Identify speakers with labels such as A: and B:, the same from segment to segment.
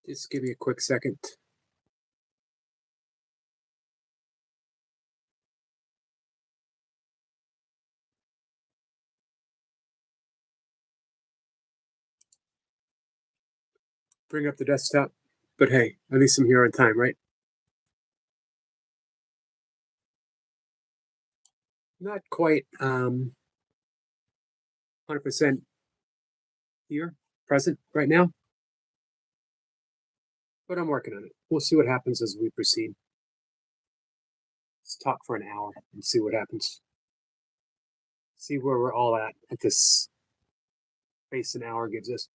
A: Just give me a quick second. Bring up the desktop. But hey, at least I'm here on time, right? Not quite 100% here, present right now, but I'm working on it. We'll see what happens as we proceed. Let's talk for an hour and see what happens. See where we're all at this space an hour gives us.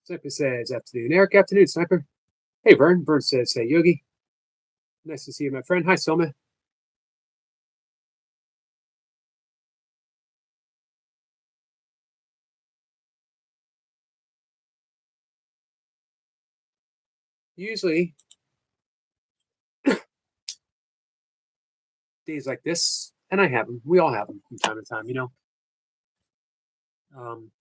A: Sniper says afternoon. Eric, afternoon, Sniper. Hey, Vern. Vern says, hey, Yogi. Nice to see you, my friend. Hi, Soma. Usually, days like this, and I have them. We all have them from time to time. Um,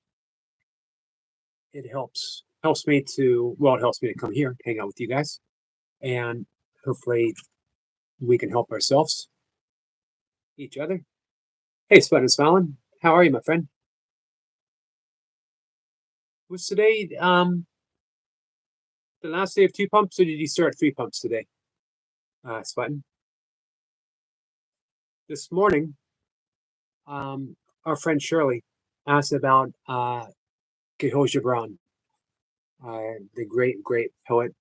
A: it helps me to it helps me to come here, hang out with you guys, and hopefully we can help ourselves, each other. Hey, Spud and Smiling, how are you, my friend? Was today the last day of two pumps, or did you start three pumps today, Sputton? This morning, our friend Shirley asked about Kahlil Gibran, the great poet.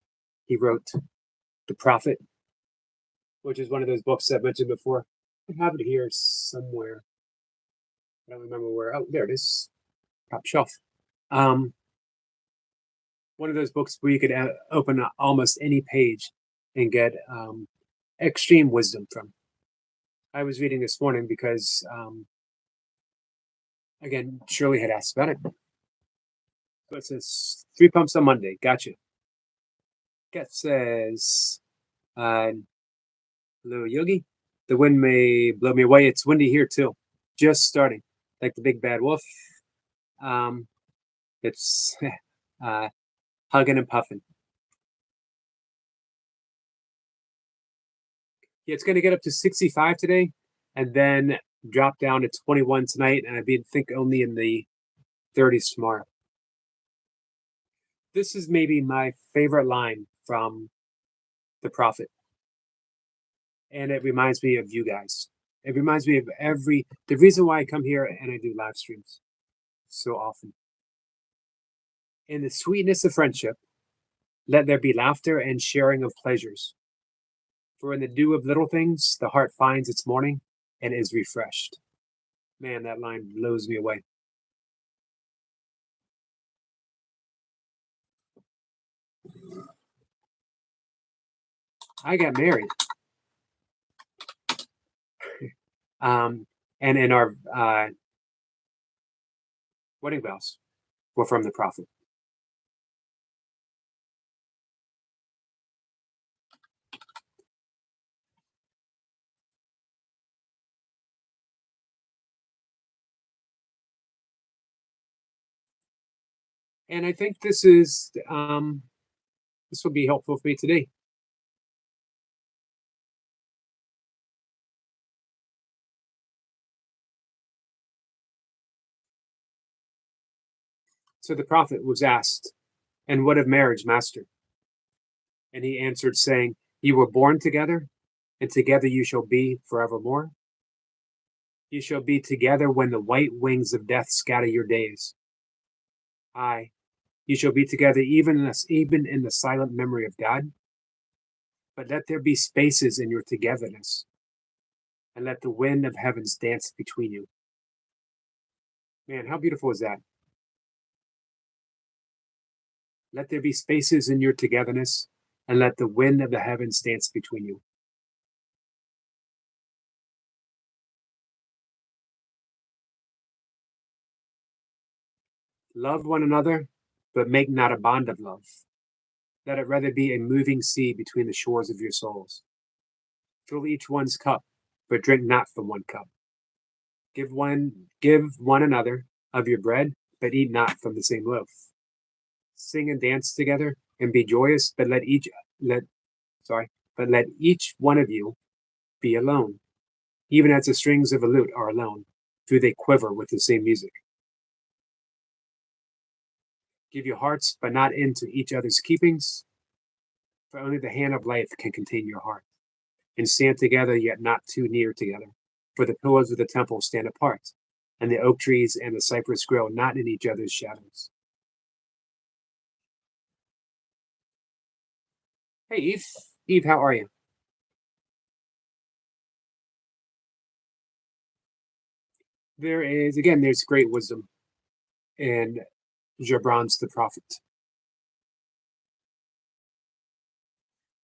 A: He wrote The Prophet, which is one of those books I mentioned before. I have it here somewhere. I don't remember where. Oh, there it is. Top shelf. Um, one of those books where you could open almost any page and get extreme wisdom from. I was reading this morning because, again, Shirley had asked about it. So it says three pumps on Monday. Gotcha. Get says, hello, Yogi. The wind may blow me away. It's windy here too. Just starting, like the big bad wolf. Um, it's hugging and puffing. Yeah, it's going to get up to 65 today, and then drop down to 21 tonight, and I think only in the 30s tomorrow. This is maybe my favorite line from The Prophet, and it reminds me of you guys. It reminds me of the reason why I come here and I do live streams so often. In the sweetness of friendship, let there be laughter and sharing of pleasures. For in the dew of little things, the heart finds its morning and is refreshed. Man, that line blows me away. I got married. And in our wedding vows were from The Prophet. And I think this will be helpful for me today. So the prophet was asked, "And what of marriage, master?" And he answered, saying, "You were born together, and together you shall be forevermore. You shall be together when the white wings of death scatter your days. Aye, you shall be together even in the silent memory of God. But let there be spaces in your togetherness, and let the wind of heavens dance between you." Man, how beautiful is that? Let there be spaces in your togetherness, and let the wind of the heavens dance between you. Love one another, but make not a bond of love. Let it rather be a moving sea between the shores of your souls. Fill each one's cup, but drink not from one cup. Give one another of your bread, but eat not from the same loaf. Sing and dance together and be joyous, but let each one of you be alone, even as the strings of a lute are alone, do they quiver with the same music. Give your hearts, but not into each other's keepings, for only the hand of life can contain your heart. And stand together, yet not too near together, for the pillars of the temple stand apart, and the oak trees and the cypress grow not in each other's shadows. Hey, Eve. Eve, how are you? There's great wisdom in Gibran's the prophet.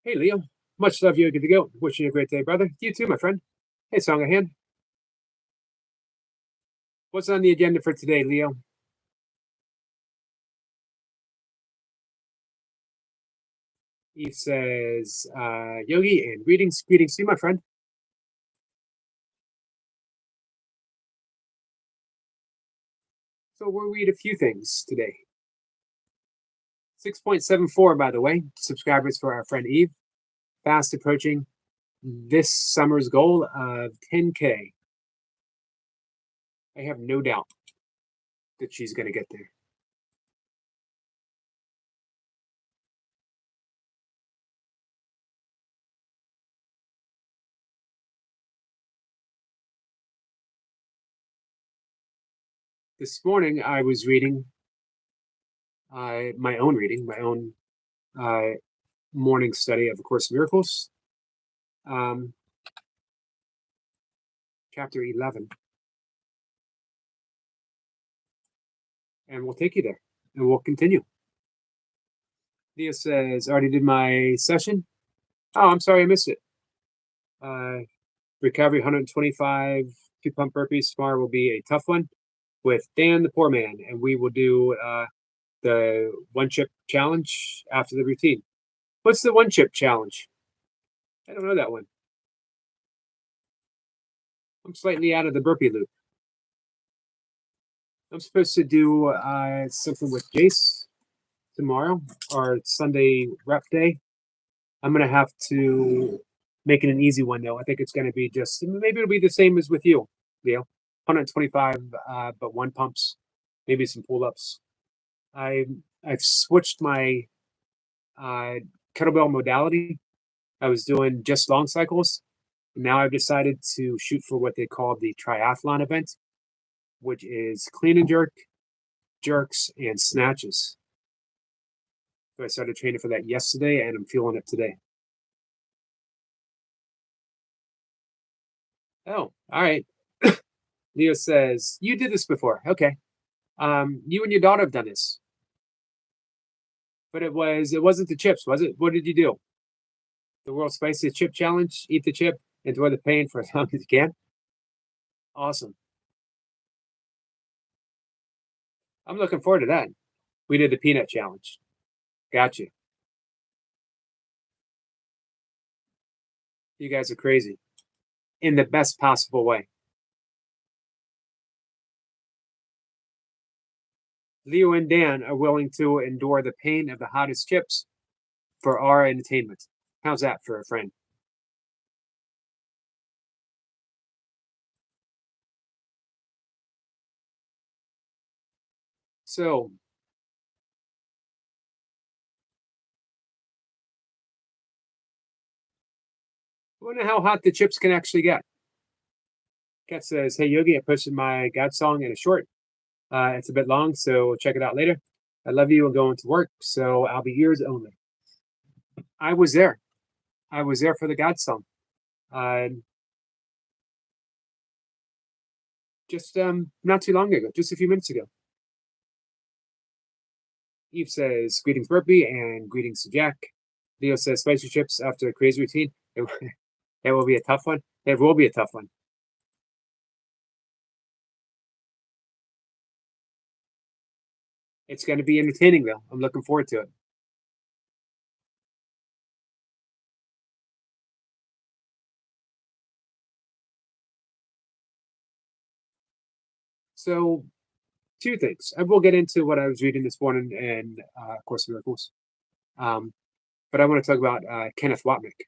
A: Hey, Leo. Much love you. Good to go. Wishing you a great day, brother. You too, my friend. Hey, Song of Hand. What's on the agenda for today, Leo? Eve says, Yogi, and greetings to you, my friend. So we'll read a few things today. 6.74, by the way, subscribers for our friend Eve. Fast approaching this summer's goal of 10K. I have no doubt that she's going to get there. This morning I was reading my own morning study of A Course in Miracles, chapter 11. And we'll take you there, and we'll continue. Leah says, already did my session. Oh, I'm sorry, I missed it. Recovery 125 two pump burpees. Tomorrow will be a tough one with Dan the Poor Man, and we will do the one chip challenge after the routine. What's the one chip challenge? I don't know that one. I'm slightly out of the burpee loop. I'm supposed to do something with Jace tomorrow, or Sunday rep day. I'm gonna have to make it an easy one though. I think it's gonna be just maybe it'll be the same as with you, Leo. 125, but one pumps, maybe some pull ups. I've switched my kettlebell modality. I was doing just long cycles. Now I've decided to shoot for what they call the triathlon event, which is clean and jerk, jerks, and snatches. So I started training for that yesterday, and I'm feeling it today. Oh, all right. Leo says, you did this before. Okay. You and your daughter have done this. But it wasn't the chips, was it? What did you do? The world's spiciest chip challenge? Eat the chip, enjoy the pain for as long as you can. Awesome. I'm looking forward to that. We did the peanut challenge. Gotcha. You guys are crazy. In the best possible way. Leo and Dan are willing to endure the pain of the hottest chips for our entertainment. How's that for a friend? So, I wonder how hot the chips can actually get. Kat says, hey, Yogi, I posted my God song in a short. It's a bit long, so check it out later. I love you and going to work, so I'll be yours only. I was there. I was there for the God song. Just not too long ago, just a few minutes ago. Eve says, greetings, Burpee, and greetings to Jack. Leo says, spicy chips after a crazy routine. It will be a tough one. It will be a tough one. It's going to be entertaining, though. I'm looking forward to it. So two things. I will get into what I was reading this morning in Course in Miracles. But I want to talk about Kenneth Wapnick,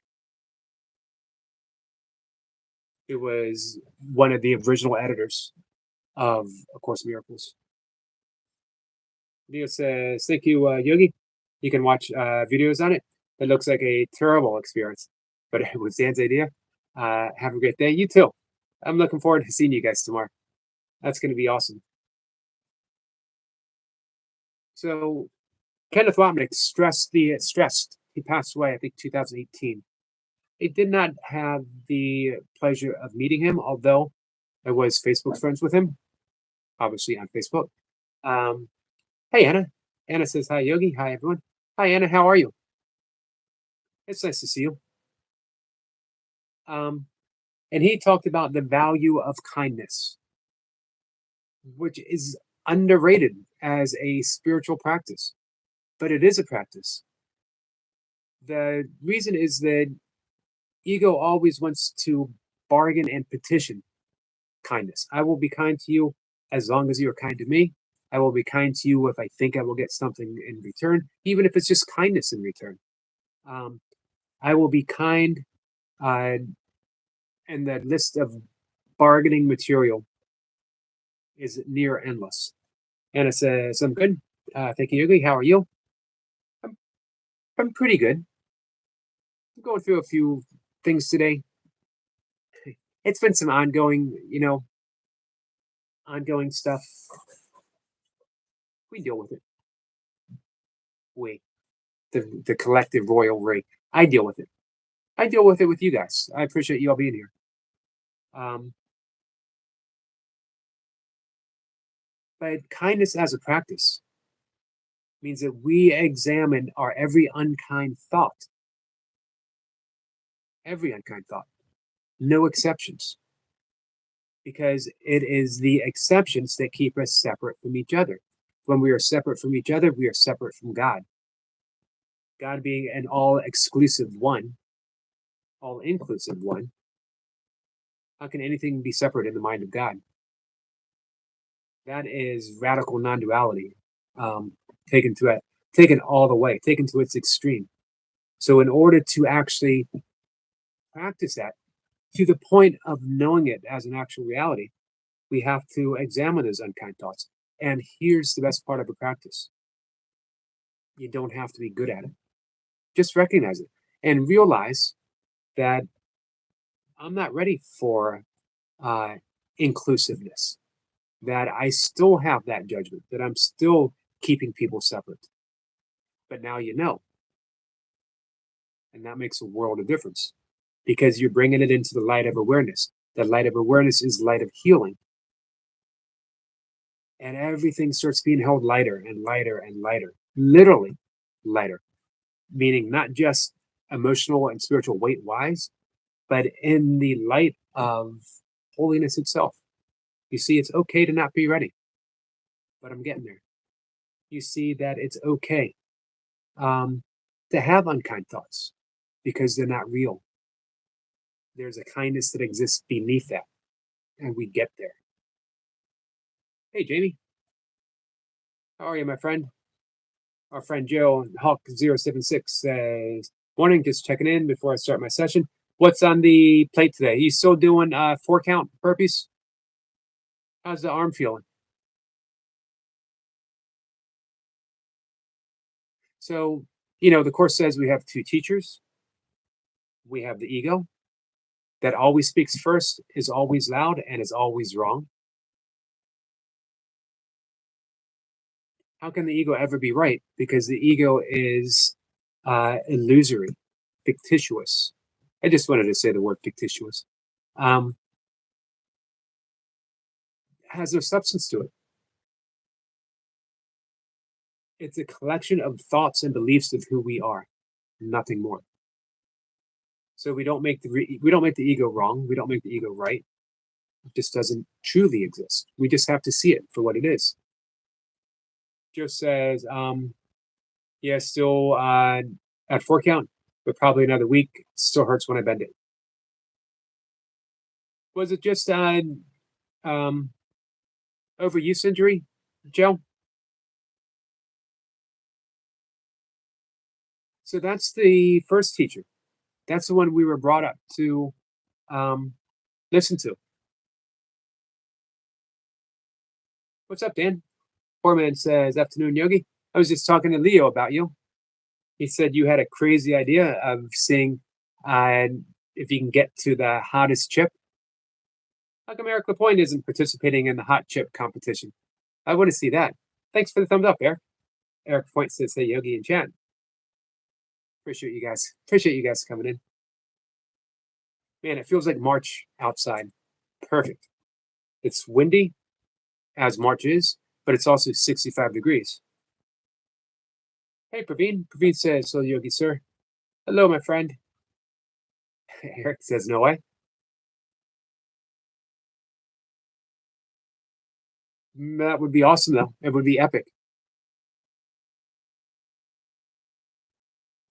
A: who was one of the original editors of A Course in Miracles. Leo says, thank you, Yogi. You can watch videos on it. It looks like a terrible experience, but it was Dan's idea. Have a great day. You too. I'm looking forward to seeing you guys tomorrow. That's going to be awesome. So Kenneth Wapnick stressed, he passed away, I think, 2018. I did not have the pleasure of meeting him, although I was Facebook friends with him, obviously on Facebook. Hey, Anna. Anna says, hi, Yogi. Hi, everyone. Hi, Anna. How are you? It's nice to see you. And he talked about the value of kindness, which is underrated as a spiritual practice, but it is a practice. The reason is that ego always wants to bargain and petition kindness. I will be kind to you as long as you are kind to me. I will be kind to you if I think I will get something in return, even if it's just kindness in return. I will be kind, and the list of bargaining material is near endless. Anna says, I'm good. Thank you, Yogi. How are you? I'm pretty good. I'm going through a few things today. It's been some ongoing stuff. We deal with it. The collective royal we. I deal with it. I deal with it with you guys. I appreciate you all being here. But kindness as a practice means that we examine our every unkind thought. Every unkind thought. No exceptions. Because it is the exceptions that keep us separate from each other. When we are separate from each other, we are separate from God. God being an all-exclusive one, all-inclusive one. How can anything be separate in the mind of God? That is radical non-duality, taken all the way, taken to its extreme. So in order to actually practice that to the point of knowing it as an actual reality, we have to examine those unkind thoughts. And here's the best part of a practice. You don't have to be good at it. Just recognize it and realize that I'm not ready for inclusiveness, that I still have that judgment, that I'm still keeping people separate. But now you know. And that makes a world of difference because you're bringing it into the light of awareness. The light of awareness is light of healing. And everything starts being held lighter and lighter and lighter, literally lighter, meaning not just emotional and spiritual weight wise, but in the light of holiness itself. You see, it's okay to not be ready, but I'm getting there. You see that it's okay to have unkind thoughts because they're not real. There's a kindness that exists beneath that, and we get there. Hey, Jamie. How are you, my friend? Our friend Joe Hawk076 says, morning, just checking in before I start my session. What's on the plate today? You still doing 4 count burpees? How's the arm feeling? So, the Course says we have 2 teachers. We have the ego that always speaks first, is always loud, and is always wrong. How can the ego ever be right? Because the ego is illusory, fictitious. I just wanted to say the word fictitious. Has no substance to it. It's a collection of thoughts and beliefs of who we are, nothing more. So we don't make the ego wrong. We don't make the ego right. It just doesn't truly exist. We just have to see it for what it is. Joe says, yeah, still at 4 count, but probably another week. It still hurts when I bend it. Was it just overuse injury? Joe? So that's the first teacher. That's the one we were brought up to um, listen to. What's up, Dan? Poor man says, "Afternoon, Yogi. I was just talking to Leo about you. He said you had a crazy idea of seeing uh, if you can get to the hottest chip. How come Eric Lapointe isn't participating in the hot chip competition? I want to see that. Thanks for the thumbs up, Eric." Eric Lapointe says, "Hey, Yogi and Chan. Appreciate you guys. Appreciate you guys coming in. Man, it feels like March outside. Perfect. It's windy, as March is, but it's also 65 degrees. Hey, Praveen. Praveen says, "So, Yogi, sir. Hello, my friend." Eric says, "No way." That would be awesome, though. It would be epic.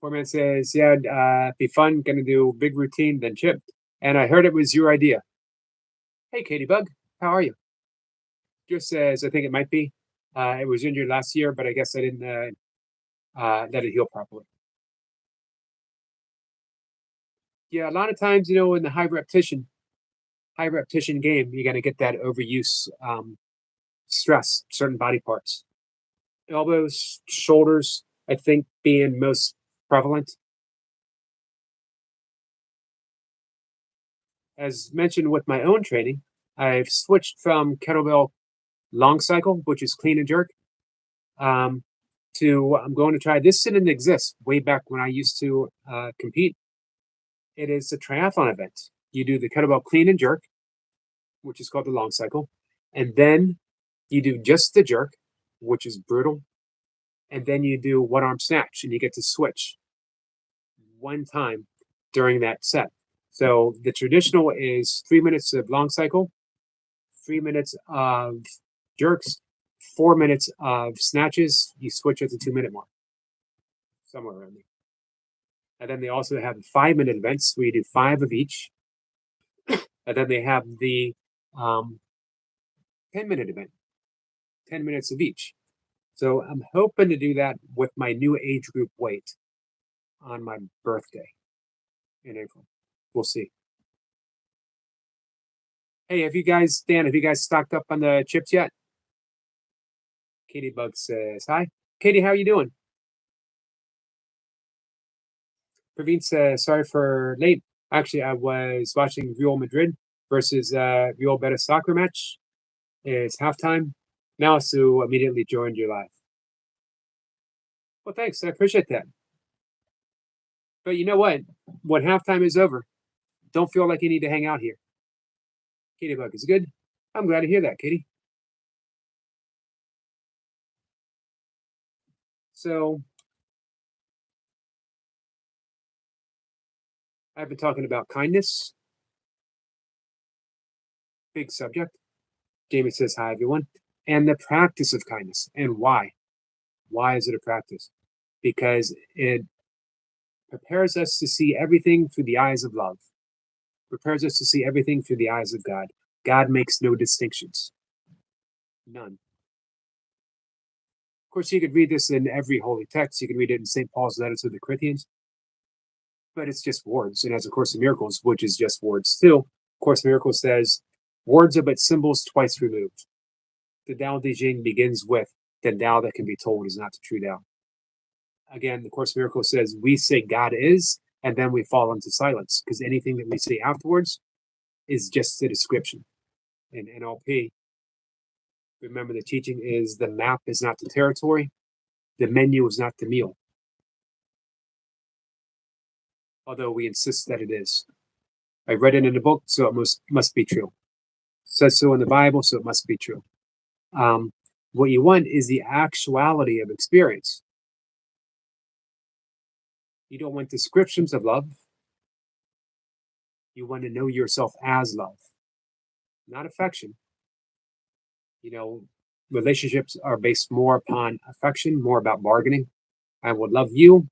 A: Poor man says, "Yeah, be fun. Gonna do big routine, then chip. And I heard it was your idea." Hey, Katie Bug. How are you? Just says, "I think it might be. It was injured last year, but I guess I didn't let it heal properly." Yeah, a lot of times, in the high repetition game, you're gonna get that overuse stress, certain body parts. Elbows, shoulders, I think being most prevalent. As mentioned with my own training, I've switched from kettlebell long cycle, which is clean and jerk, um, to I'm going to try this didn't exist way back when I used to compete. It is a triathlon event. You do the kettlebell clean and jerk, which is called the long cycle, and then you do just the jerk, which is brutal, and then you do one arm snatch, and you get to switch one time during that set. So the traditional is 3 minutes of long cycle, 3 minutes of jerks, 4 minutes of snatches. You switch at the 2 minute mark, somewhere around there. And then they also have 5 minute events where you do five of each. And then they have the 10 minute event, 10 minutes of each. So I'm hoping to do that with my new age group weight on my birthday in April. We'll see. Hey, Dan, have you guys stocked up on the chips yet? Katie Bug says, hi. Katie, how are you doing? Praveen says, sorry for late. Actually, I was watching Real Madrid versus Real Betis soccer match. It's halftime now, so immediately joined your live. Well, thanks. I appreciate that. But you know what? When halftime is over, don't feel like you need to hang out here. Katie Bug is good. I'm glad to hear that, Katie. So I've been talking about kindness, big subject. Jamie says, hi, everyone. And the practice of kindness. And why? Why is it a practice? Because it prepares us to see everything through the eyes of love, prepares us to see everything through the eyes of God. God makes no distinctions, none. Of course, you could read this in every holy text. You can read it in St. Paul's letter to the Corinthians, but it's just words. And as A Course in Miracles, which is just words too, Course in Miracles says, words are but symbols twice removed. The Tao Te Ching begins with, the Tao that can be told is not the true Tao. Again, the Course in Miracles says, we say God is, and then we fall into silence, because anything that we say afterwards is just a description. In NLP, remember the teaching is the map is not the territory, the menu is not the meal. Although we insist that it is. I read it in a book, so it must be true. It says so in the Bible, so it must be true. What you want is the actuality of experience. You don't want descriptions of love. You want to know yourself as love, not affection. Relationships are based more upon affection, more about bargaining. I will love you.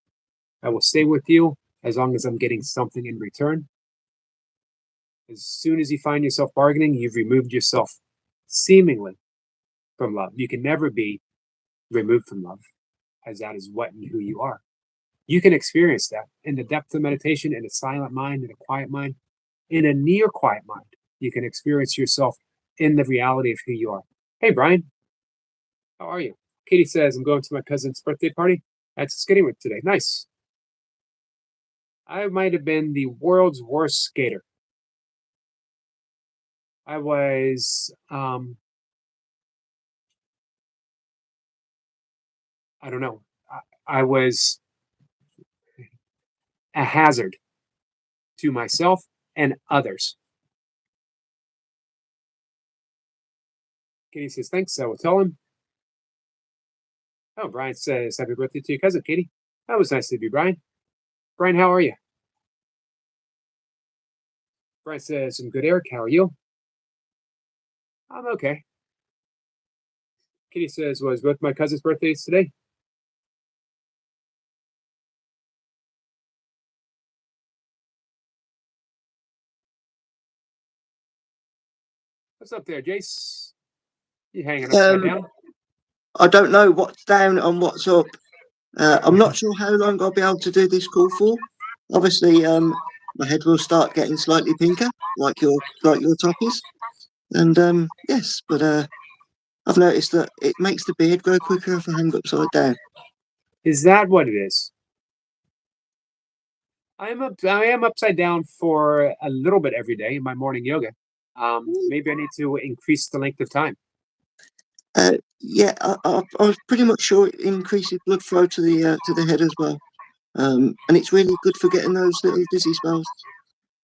A: I will stay with you as long as I'm getting something in return. As soon as you find yourself bargaining, you've removed yourself seemingly from love. You can never be removed from love, as that is what and who you are. You can experience that in the depth of meditation, in a silent mind, in a quiet mind, in a near quiet mind. You can experience yourself in the reality of who you are. Hey, Brian, how are you? Katie says, I'm going to my cousin's birthday party at Skidingwood today. Nice. I might have been the world's worst skater. I was, I don't know. I was a hazard to myself and others. Katie says, thanks. I will tell him. Oh, Brian says, happy birthday to your cousin, Katie. That was nice of you, Brian. Brian, how are you? Brian says, I'm good, Eric. How are you? I'm okay. Katie says, was both my cousin's birthdays today? What's up there, Jace? You hanging upside down?
B: I don't know what's down and what's up. I'm not sure how long I'll be able to do this call for. Obviously, my head will start getting slightly pinker, like your top is. And yes, but I've noticed that it makes the beard grow quicker if I hang upside down.
A: Is that what it is? I am upside down for a little bit every day in my morning yoga. Maybe I need to increase the length of time.
B: Yeah, I was pretty much sure it increases blood flow to the head as well. And it's really good for getting those little dizzy spells.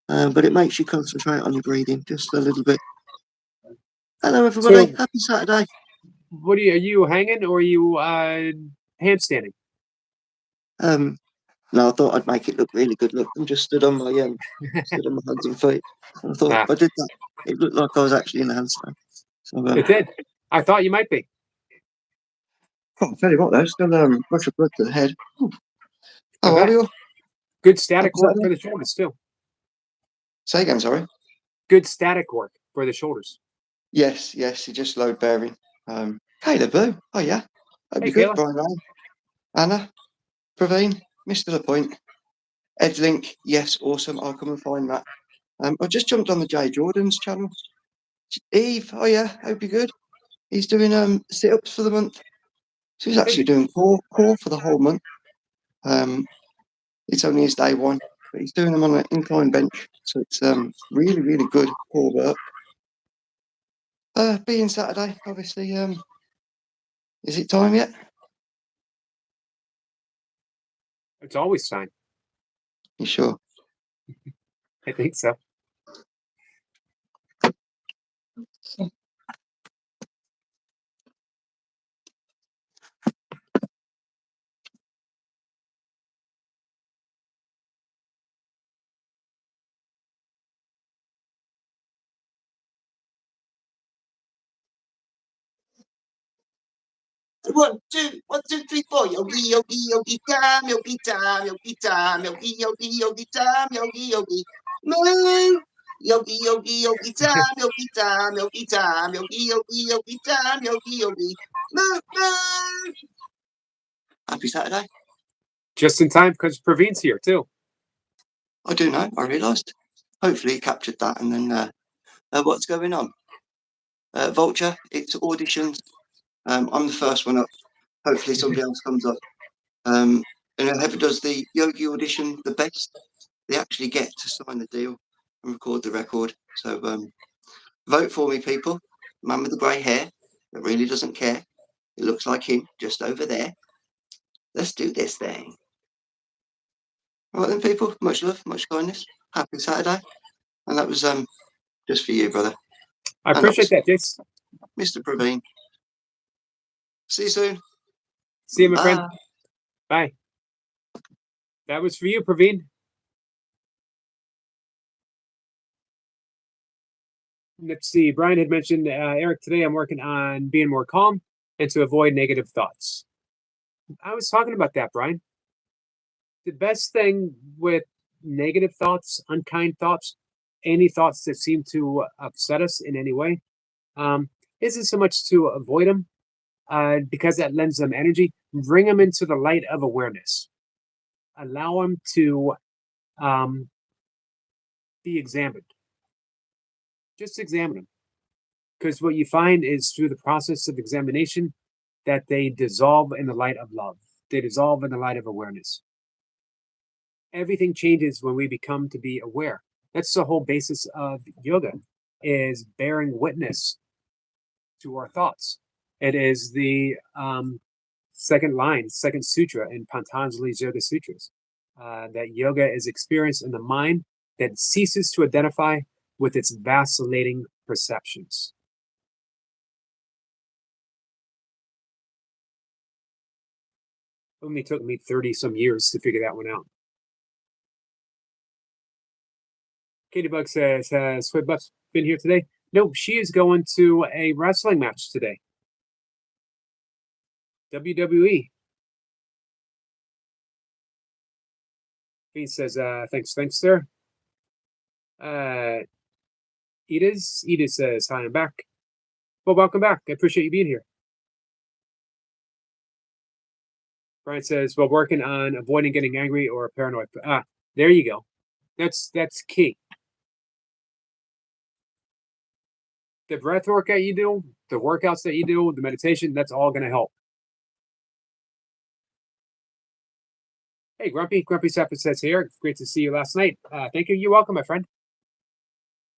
B: But it makes you concentrate on your breathing just a little bit. Hello, everybody.
A: So,
B: Happy Saturday.
A: What are you hanging or are you handstanding?
B: No, I thought I'd make it look really good. Look, I'm just stood on my hands and feet. And I thought if I did that, it looked like I was actually in a handstand. So,
A: it did. I thought you might be.
B: I'll tell you what, though, still rush of blood to the head. How are you?
A: Good static work for the shoulders too.
B: Say again, sorry.
A: Good static work for the shoulders.
B: Yes, you just load bearing. Caleb, boo. Oh yeah. Hope you're good, Brian. Anna, Praveen, Mr. LaPointe, Edlink. Yes, awesome. I'll come and find that. I just jumped on the Jay Jordan's channel. Eve, oh yeah, hope you're good. He's doing sit-ups for the month. So he's actually doing core for the whole month. It's only his day one, but he's doing them on an incline bench. So it's really, really good core work. Being Saturday, obviously, is it time yet?
A: It's always time.
B: You sure?
A: I think so.
B: One, two, 3, 4. Yogi, yogi, yogi, time, yogi, time, yogi, time, yogi, yogi, yogi, time, yogi, yogi. Move. Yogi, yogi, yogi, time, yogi, time, yogi, time, yogi, yogi, yogi, time, yogi, yogi. Move. Happy Saturday.
A: Just in time because Praveen's here too.
B: I do know. I realised. Hopefully, he captured that. And then, what's going on? Vulture. It's auditions. I'm the first one up. Hopefully, somebody else comes up. And whoever does the yogi audition the best, they actually get to sign the deal and record the record. So vote for me, people. Man with the grey hair that really doesn't care. It looks like him just over there. Let's do this thing. All right then, people. Much love, much kindness. Happy Saturday. And that was just for you, brother.
A: I appreciate that, Jace.
B: Mr. Praveen. See you soon.
A: See you, my friend. Bye. That was for you, Praveen. Let's see. Brian had mentioned, Eric, today I'm working on being more calm and to avoid negative thoughts. I was talking about that, Brian. The best thing with negative thoughts, unkind thoughts, any thoughts that seem to upset us in any way, isn't so much to avoid them, because that lends them energy. Bring them into the light of awareness. Allow them to um, be examined. Just examine them, because what you find is through the process of examination that they dissolve in the light of love. They dissolve in the light of awareness. Everything changes when we become to be aware. That's the whole basis of yoga, is bearing witness to our thoughts. It is the second sutra in Patanjali's Yoga Sutras, that yoga is experienced in the mind that ceases to identify with its vacillating perceptions. Only took me 30 some years to figure that one out. Katie Bug says, has Sweat Buffs been here today? No, she is going to a wrestling match today. WWE. He says, thanks, sir. Edith says, hi, I'm back. Well, welcome back. I appreciate you being here. Brian says, well, working on avoiding getting angry or paranoid. There you go. That's key. The breath work that you do, the workouts that you do, the meditation, that's all going to help. Hey, Grumpy Sapper says here. Great to see you last night. Thank you. You're welcome, my friend.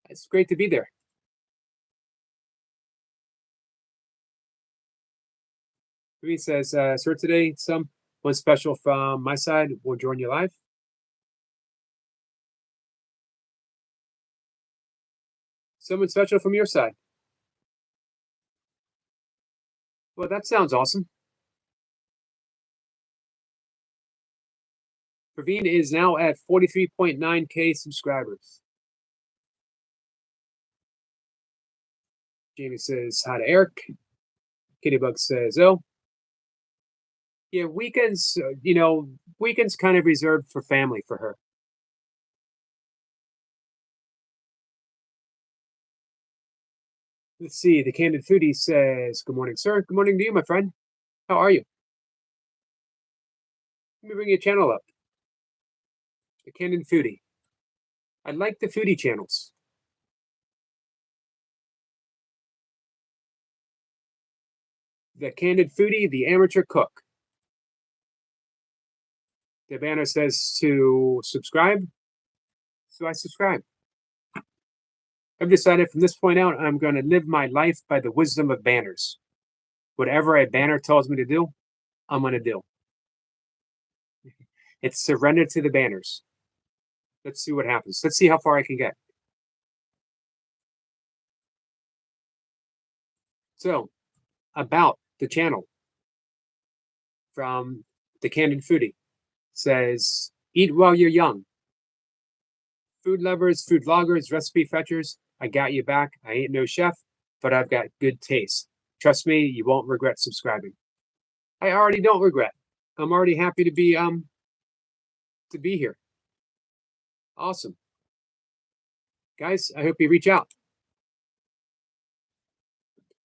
A: It's great to be there. He says, sir, today someone special from my side will join you live. Someone special from your side. Well, that sounds awesome. Praveen is now at 43.9K subscribers. Jamie says hi to Eric. Kittybug says, oh. Yeah, weekends, weekends kind of reserved for family for her. Let's see. The Candid Foodie says, good morning, sir. Good morning to you, my friend. How are you? Let me bring your channel up. The Candid Foodie. I like the foodie channels. The Candid Foodie, the Amateur Cook. The banner says to subscribe. So I subscribe. I've decided from this point out, I'm going to live my life by the wisdom of banners. Whatever a banner tells me to do, I'm going to do. It's surrender to the banners. Let's see what happens. Let's see how far I can get. So, about the channel from the Candid Foodie says, eat while you're young. Food lovers, food vloggers, recipe fetchers, I got you back. I ain't no chef, but I've got good taste. Trust me, you won't regret subscribing. I already don't regret. I'm already happy to be here. Awesome. Guys, I hope you reach out.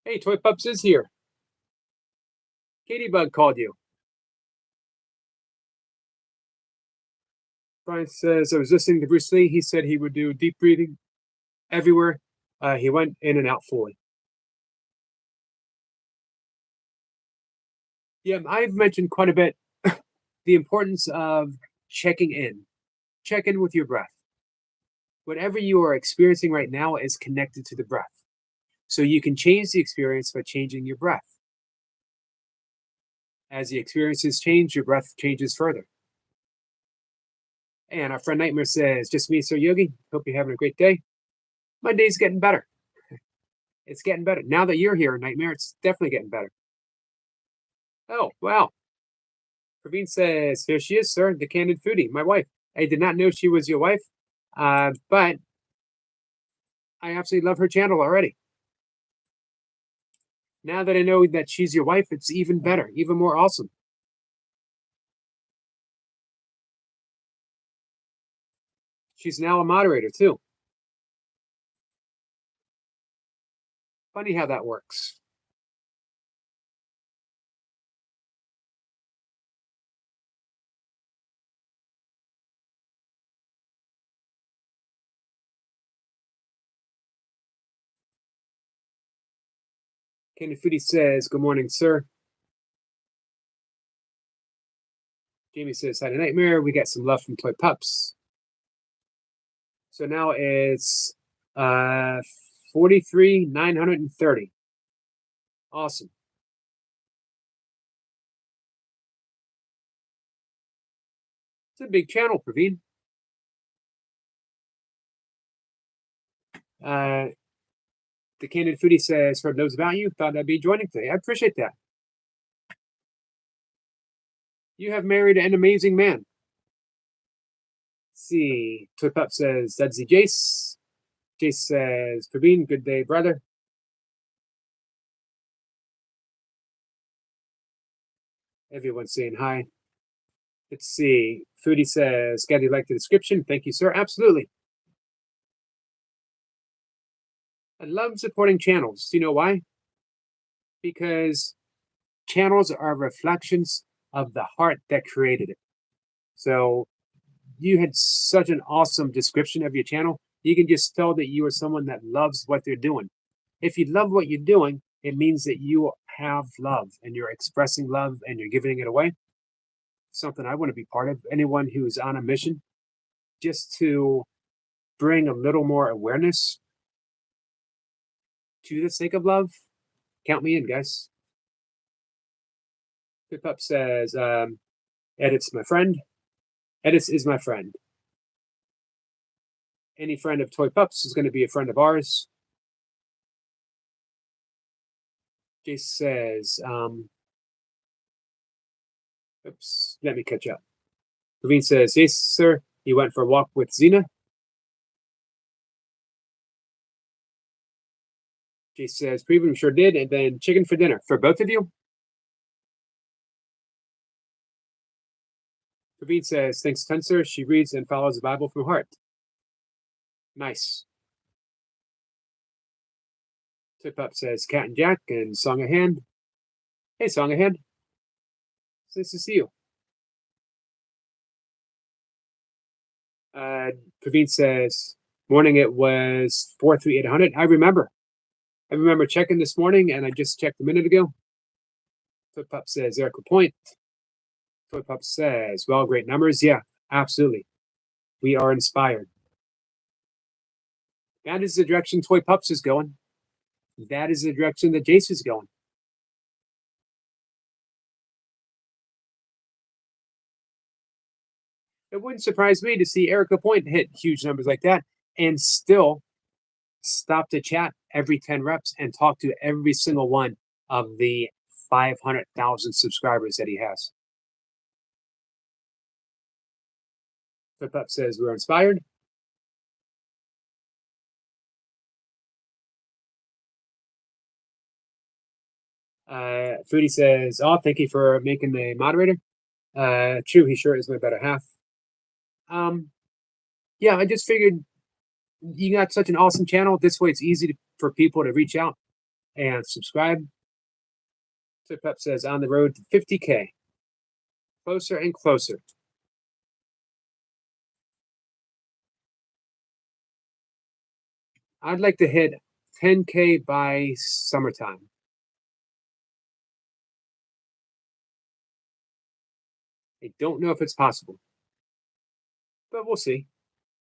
A: Hey, Toy Pups is here. Katie Bug called you. Brian says, I was listening to Bruce Lee. He said he would do deep breathing everywhere. He went in and out fully. Yeah, I've mentioned quite a bit the importance of checking in. Check in with your breath. Whatever you are experiencing right now is connected to the breath. So you can change the experience by changing your breath. As the experiences change, your breath changes further. And our friend Nightmare says, just me, Sir Yogi. Hope you're having a great day. My day's getting better. It's getting better. Now that you're here, Nightmare, it's definitely getting better. Oh, wow. Praveen says, here she is, sir, the Candid Foodie, my wife. I did not know she was your wife, but I absolutely love her channel already. Now that I know that she's your wife, it's even better, even more awesome. She's now a moderator, too. Funny how that works. Candy Foodie says, "Good morning, sir." Jamie says, "Had a nightmare. We got some love from Toy Pups." So now it's 43,930. Awesome. It's a big channel, Praveen. The Candid Foodie says, "Heard knows about you. Thought I'd be joining today." I appreciate that. You have married an amazing man. Let's see, Toy Pup says, "That's the Jace." Jace says, "Praveen, good day, brother." Everyone's saying hi. Let's see. Foodie says, "Gaddy, like the description. Thank you, sir." Absolutely. I love supporting channels. Do you know why? Because channels are reflections of the heart that created it. So you had such an awesome description of your channel. You can just tell that you are someone that loves what they're doing. If you love what you're doing, it means that you have love and you're expressing love and you're giving it away. Something I want to be part of. Anyone who's on a mission just to bring a little more awareness to the sake of love, count me in, guys. Pip Up says, "Edits my friend." Edits is my friend. Any friend of Toy Pups is going to be a friend of ours. Jace says, oops, let me catch up. Praveen says, "Yes, sir. He went for a walk with Xena." Jace says, "Praveen sure did." And then chicken for dinner for both of you. Praveen says, "Thanks, ton, sir. She reads and follows the Bible from heart." Nice. Tip Up says, "Cat and Jack" and Song of Hand. Hey, Song of Hand. It's nice to see you. Praveen says, "Morning, it was 43800. I remember checking this morning, and I just checked a minute ago." Tip Up says, "Erica Point." Tip Up says, "Well, great numbers." Yeah, absolutely. We are inspired. That is the direction Toy Pups is going. That is the direction that Jace is going. It wouldn't surprise me to see Erica Point hit huge numbers like that and still stop to chat every 10 reps and talk to every single one of the 500,000 subscribers that he has. Flip Up says, "We're inspired." Foodie says, "Oh, thank you for making the moderator." True, he sure is my better half. Yeah, I just figured you got such an awesome channel. This way it's easy for people to reach out and subscribe. Flip Up says, "On the road to 50K. Closer and closer." I'd like to hit 10K by summertime. I don't know if it's possible, but we'll see.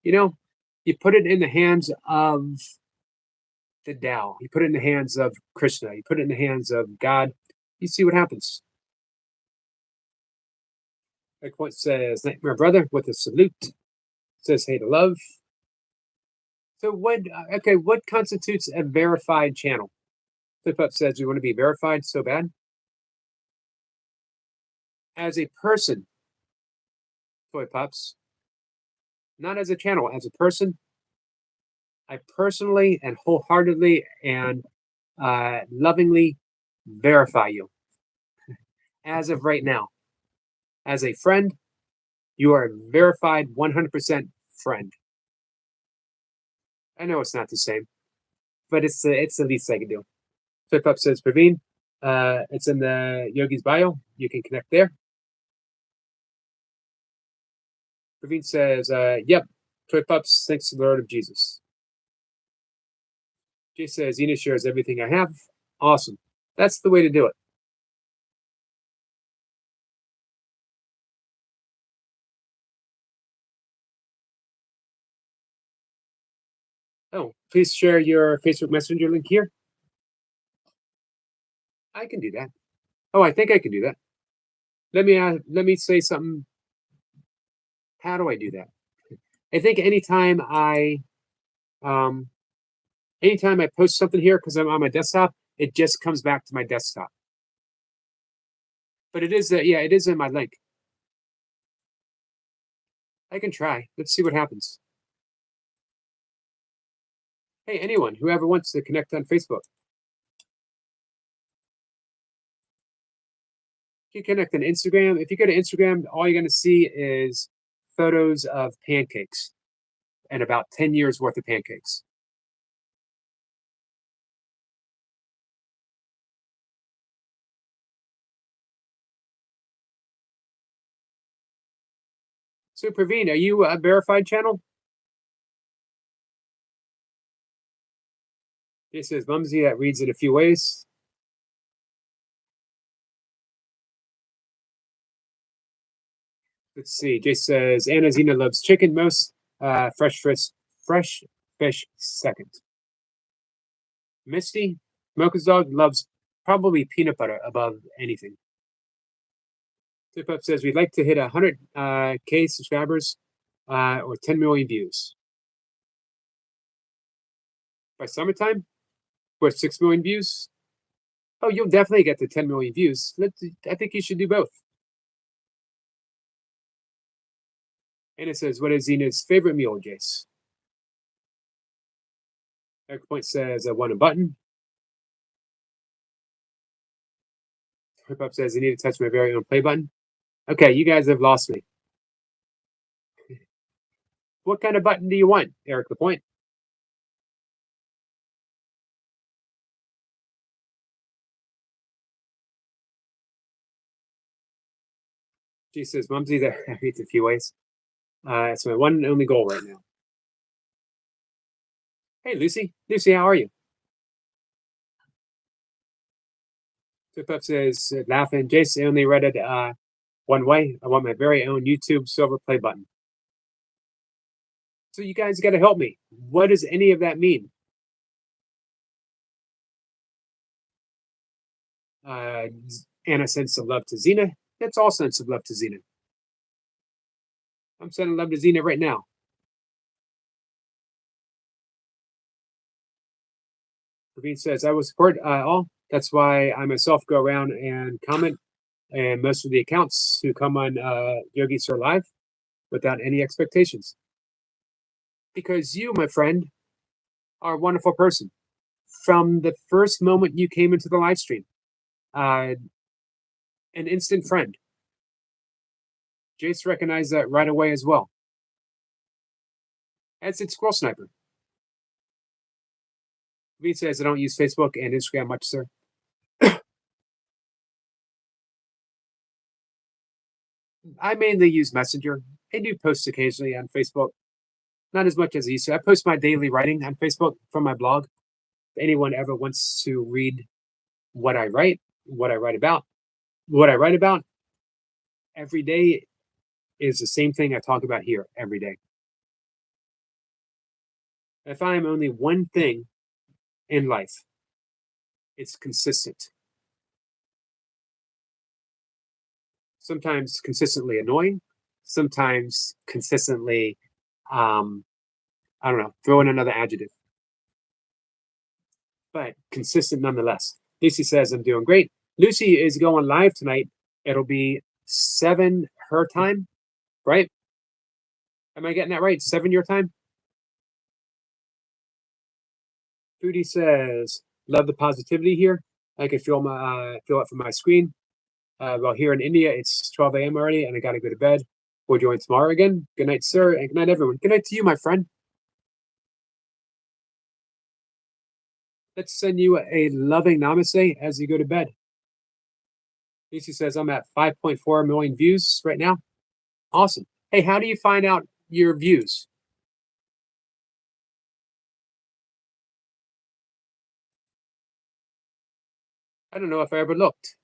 A: You know, you put it in the hands of the Tao, you put it in the hands of Krishna, you put it in the hands of God, you see what happens. Like what says Nightmare Brother with a salute, says, "Hey to love." So what constitutes a verified channel? Flip Up says, "We want to be verified so bad." As a person, Toy Pups, not as a channel, as a person, I personally and wholeheartedly and lovingly verify you. As of right now, as a friend, you are a verified 100% friend. I know it's not the same, but it's the least I can do. Flip-Up says, Praveen, it's in the Yogi's bio. You can connect there. Praveen says, yep, Flip-Ups, thanks to the Lord of Jesus. Jay says, Zena shares everything I have. Awesome. That's the way to do it. Oh, please share your Facebook Messenger link here. I can do that. Oh, I think I can do that. Let me say something. How do I do that? I think anytime I post something here because I'm on my desktop, it just comes back to my desktop. But it is it is in my link. I can try. Let's see what happens. Hey, anyone, whoever wants to connect on Facebook. You can connect on Instagram. If you go to Instagram, all you're going to see is photos of pancakes and about 10 years worth of pancakes. So Praveen, are you a verified channel? This is Mumsy that reads it a few ways. Let's see. Jay says Anna Zena loves chicken most. Fresh fish second. Misty, Mocha's dog loves probably peanut butter above anything. Tip Up says we'd like to hit 100K subscribers or 10 million views by summertime. We're 6 million views. Oh, you'll definitely get to 10 million views. I think you should do both. And it says, what is Zena's favorite meal, Jace? Eric Point says, I want a button. Hip Hop says, I need to touch my very own play button. Okay, you guys have lost me. What kind of button do you want, Eric Lapointe? She says, Mumsy, that reads a few ways. It's my one and only goal right now. Hey, Lucy. Lucy, how are you? Tip Up says, laughing. Jason, I only read it one way. I want my very own YouTube silver play button. So you guys got to help me. What does any of that mean? Anna sends some love to Zena. That's all sense of love to Zena. I'm sending love to Zena right now. Praveen says, I will support all. That's why I myself go around and comment and most of the accounts who come on Yogi Sir Live without any expectations. Because you, my friend, are a wonderful person. From the first moment you came into the live stream, an instant friend. Jace recognized that right away as well. As did Squirrel Sniper. Praveen says, I don't use Facebook and Instagram much, sir. I mainly use Messenger. I do post occasionally on Facebook. Not as much as I used to. I post my daily writing on Facebook from my blog. If anyone ever wants to read what I write about every day is the same thing I talk about here every day. If I am only one thing in life, it's consistent. Sometimes consistently annoying, sometimes consistently, I don't know, throw in another adjective. But consistent nonetheless. Lucy says, I'm doing great. Lucy is going live tonight. It'll be 7 her time, right? Am I getting that right? 7 your time? Foodie says, love the positivity here. I can feel it from my screen. Well, here in India, it's 12 a.m. already, and I got to go to bed. We'll join tomorrow again. Good night, sir, and good night, everyone. Good night to you, my friend. Let's send you a loving namaste as you go to bed. Lucy says, I'm at 5.4 million views right now. Awesome. Hey, how do you find out your views? I don't know if I ever looked.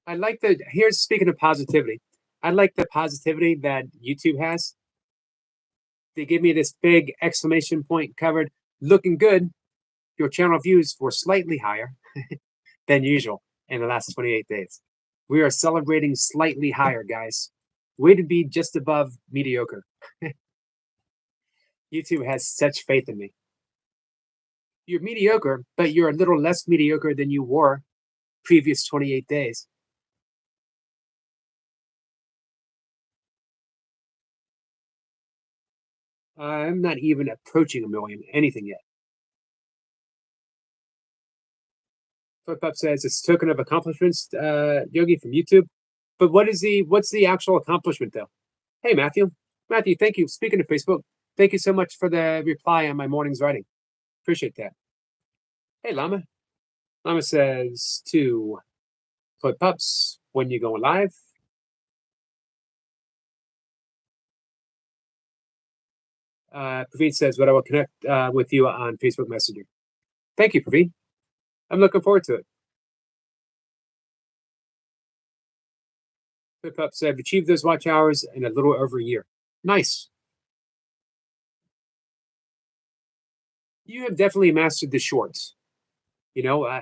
A: I like here's speaking of positivity. I like the positivity that YouTube has. They give me this big exclamation point covered, looking good. Your channel views were slightly higher than usual in the last 28 days. We are celebrating slightly higher, guys. Way to be just above mediocre. YouTube has such faith in me. You're mediocre, but you're a little less mediocre than you were previous 28 days. I'm not even approaching a million, anything yet. Flip says it's a token of accomplishments, Yogi from YouTube. But what's the actual accomplishment though? Hey Matthew. Matthew, thank you. Speaking of Facebook, thank you so much for the reply on my morning's writing. Appreciate that. Hey Llama. Llama says to Flip Pups, when you going live? Praveen says, but I will connect with you on Facebook Messenger. Thank you, Praveen. I'm looking forward to it. Flip Up said, achieved those watch hours in a little over a year. Nice. You have definitely mastered the shorts. You know,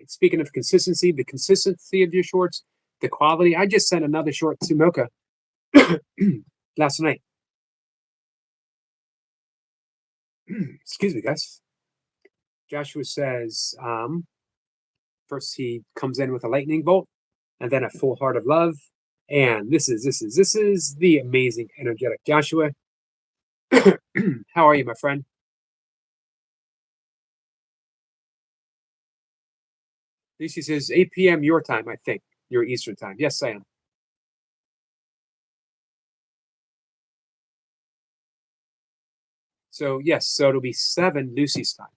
A: speaking of consistency, the consistency of your shorts, the quality. I just sent another short to Mocha last night. Excuse me, guys. Joshua says, first he comes in with a lightning bolt, and then a full heart of love. And this is the amazing, energetic Joshua. How are you, my friend? Lucy says 8 p.m. your time, I think. Your Eastern time. Yes, I am. So yes, so it'll be 7 Lucy's time.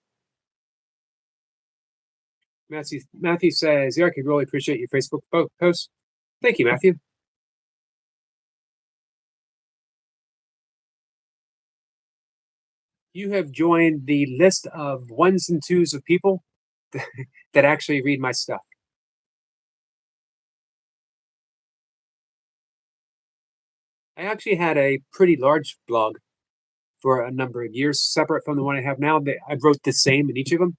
A: Matthew says, Eric, I really appreciate your Facebook post. Thank you, Matthew. You have joined the list of ones and twos of people that actually read my stuff. I actually had a pretty large blog for a number of years, separate from the one I have now. I wrote the same in each of them.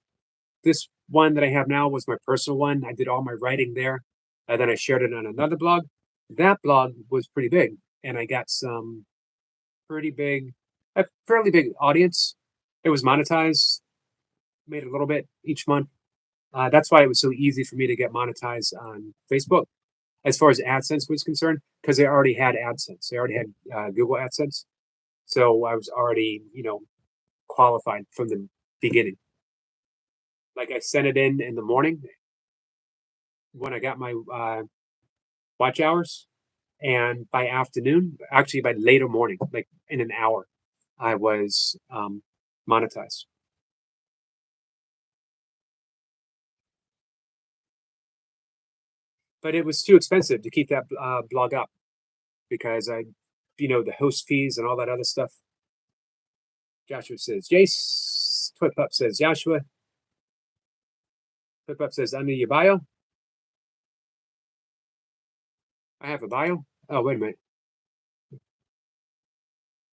A: This one that I have now was my personal one. I did all my writing there. And then I shared it on another blog. That blog was pretty big, and I got some a fairly big audience. It was monetized, made a little bit each month. That's why it was so easy for me to get monetized on Facebook as far as AdSense was concerned, because they already had AdSense. They already had Google AdSense. So I was already, qualified from the beginning. Like I sent it in the morning when I got my watch hours, and by afternoon, actually by later morning, like in an hour, I was monetized. But it was too expensive to keep that blog up because the host fees and all that other stuff. Joshua says, Jace. Flip Up says, Joshua. Flip Up says, under your bio. I have a bio. Oh, wait a minute.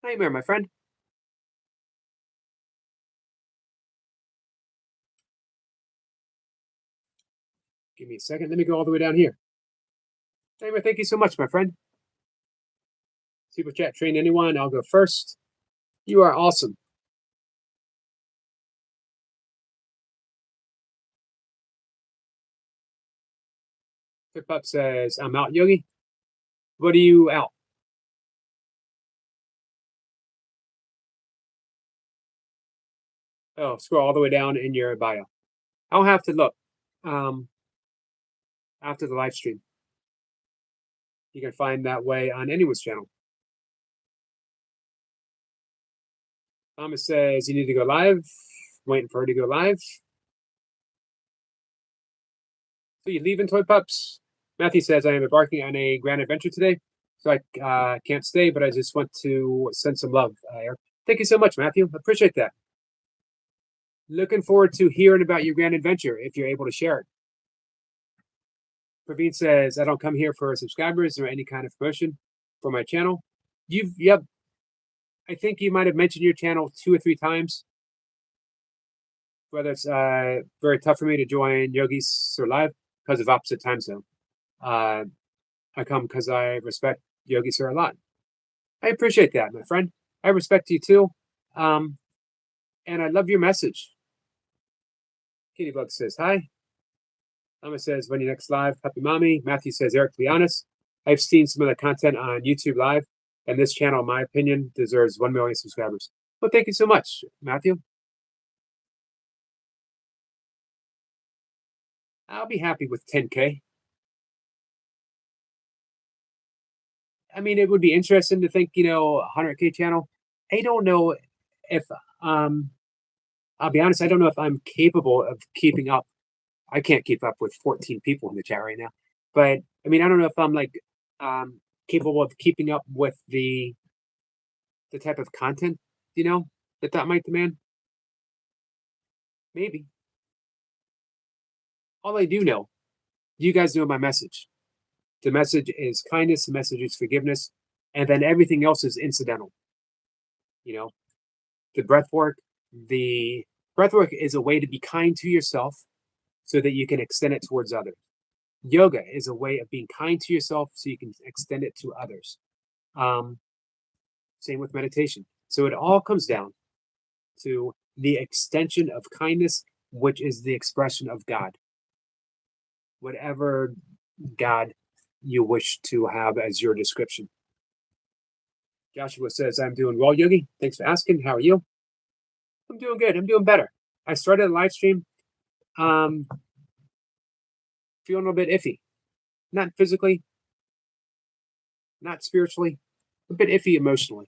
A: Hi, Mary, my friend. Give me a second. Let me go all the way down here. Anyway, thank you so much, my friend. Super chat, train anyone. I'll go first. You are awesome. Flip Up says, I'm out, Yogi. What are you out? Oh, scroll all the way down in your bio. I'll have to look after the live stream. You can find that way on anyone's channel. Thomas says you need to go live. Waiting for her to go live. So you leaving, Toy Pups? Matthew says I am embarking on a grand adventure today, so I can't stay, but I just want to send some love. Eric. Thank you so much, Matthew. Appreciate that. Looking forward to hearing about your grand adventure if you're able to share it. Praveen says I don't come here for subscribers or any kind of promotion for my channel. Yep. I think you might have mentioned your channel 2 or 3 times. Whether it's very tough for me to join Yogi Sir Live because of opposite time zone. I come because I respect Yogi Sir a lot. I appreciate that, my friend. I respect you too. And I love your message. Kitty Bug says hi. Emma says, when you next live, happy mommy. Matthew says, Eric, to be honest, I've seen some of the content on YouTube Live, and this channel, in my opinion, deserves 1 million subscribers. Well, thank you so much, Matthew. I'll be happy with 10K. I mean, it would be interesting to think, 100K channel. I don't know if, I'll be honest, I don't know if I'm capable of keeping up. I can't keep up with 14 people in the chat right now. But I mean, I don't know if I'm like capable of keeping up with the type of content, that might demand. Maybe. All I do know, you guys know my message. The message is kindness, the message is forgiveness, and then everything else is incidental. The breath work. The breath work is a way to be kind to yourself so that you can extend it towards others. Yoga is a way of being kind to yourself so you can extend it to others. Same with meditation. So it all comes down to the extension of kindness, which is the expression of God. Whatever God you wish to have as your description. Joshua says, I'm doing well, Yogi. Thanks for asking. How are you? I'm doing good. I'm doing better. I started a live stream. Feeling a little bit iffy. Not physically, not spiritually, a bit iffy emotionally.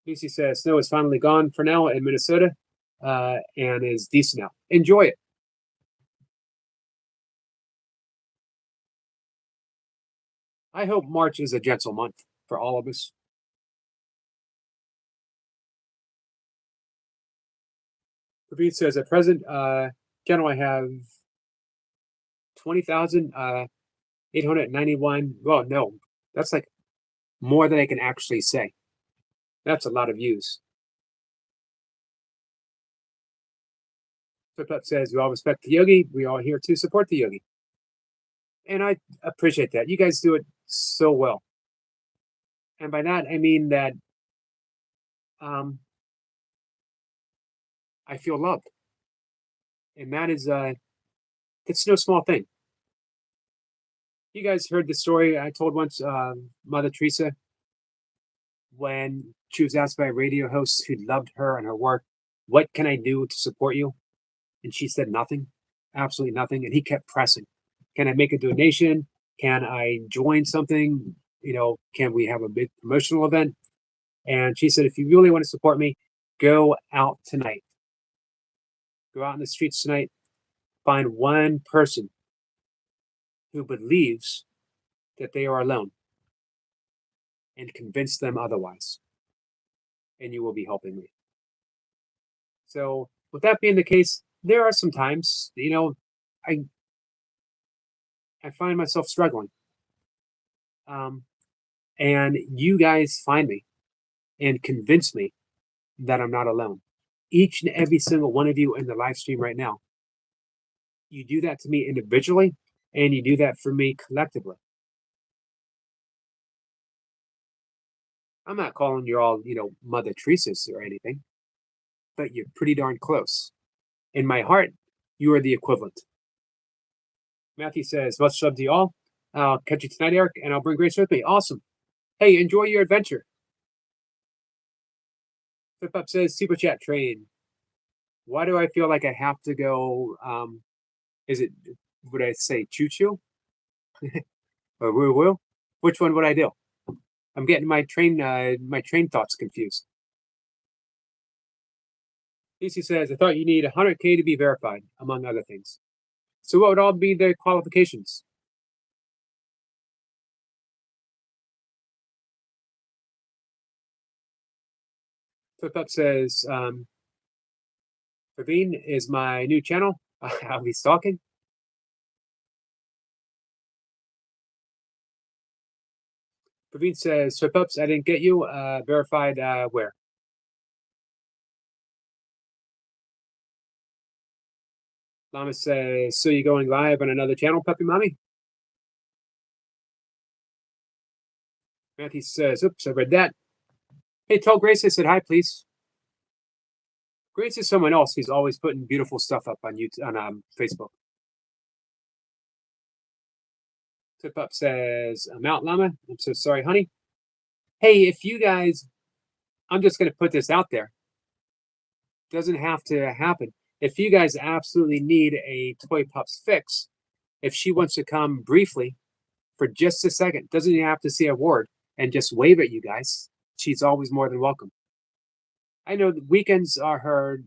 A: Lucy says, snow is finally gone for now in Minnesota and is decent now. Enjoy it. I hope March is a gentle month for all of us. Praveen says, at present, channel I have 20,891. Well, no, that's like more than I can actually say. That's a lot of views. Flip Up says, we all respect the Yogi. We all here to support the Yogi. And I appreciate that. You guys do it so well. And by that, I mean that I feel loved. And that is, it's no small thing. You guys heard the story I told once, Mother Teresa, when she was asked by a radio host who loved her and her work, what can I do to support you? And she said nothing, absolutely nothing. And he kept pressing. Can I make a donation? Can I join something? Can we have a big promotional event? And she said, if you really want to support me, go out tonight. Go out in the streets tonight. Find one person who believes that they are alone and convince them otherwise. And you will be helping me. So with that being the case, there are some times, I find myself struggling. And you guys find me and convince me that I'm not alone. Each and every single one of you in the live stream right now, you do that to me individually, and you do that for me collectively. I'm not calling you all, Mother Teresa's or anything, but you're pretty darn close. In my heart, you are the equivalent. Matthew says, much love to you all. I'll catch you tonight, Eric, and I'll bring Grace with me. Awesome. Hey, enjoy your adventure. Flip Up says, Super Chat train. Why do I feel like I have to go, would I say choo-choo? Or woo woo? Which one would I do? I'm getting my train thoughts confused. DC says, I thought you need 100K to be verified, among other things. So what would all be the qualifications? Flip Up says, Praveen is my new channel. I'll be stalking. Praveen says, Flip Ups, I didn't get you. Verified where? Llama says, so you're going live on another channel, Puppy Mommy? Matthew says, oops, I read that. Hey, tell Grace I said hi, please. Grace is someone else who's always putting beautiful stuff up on YouTube, on Facebook. Tip Up says, I'm out, Llama. I'm so sorry, honey. Hey, if you guys, I'm just going to put this out there. Doesn't have to happen. If you guys absolutely need a Toy Pups fix, if she wants to come briefly for just a second, doesn't even have to say a word and just wave at you guys, she's always more than welcome. I know the weekends are her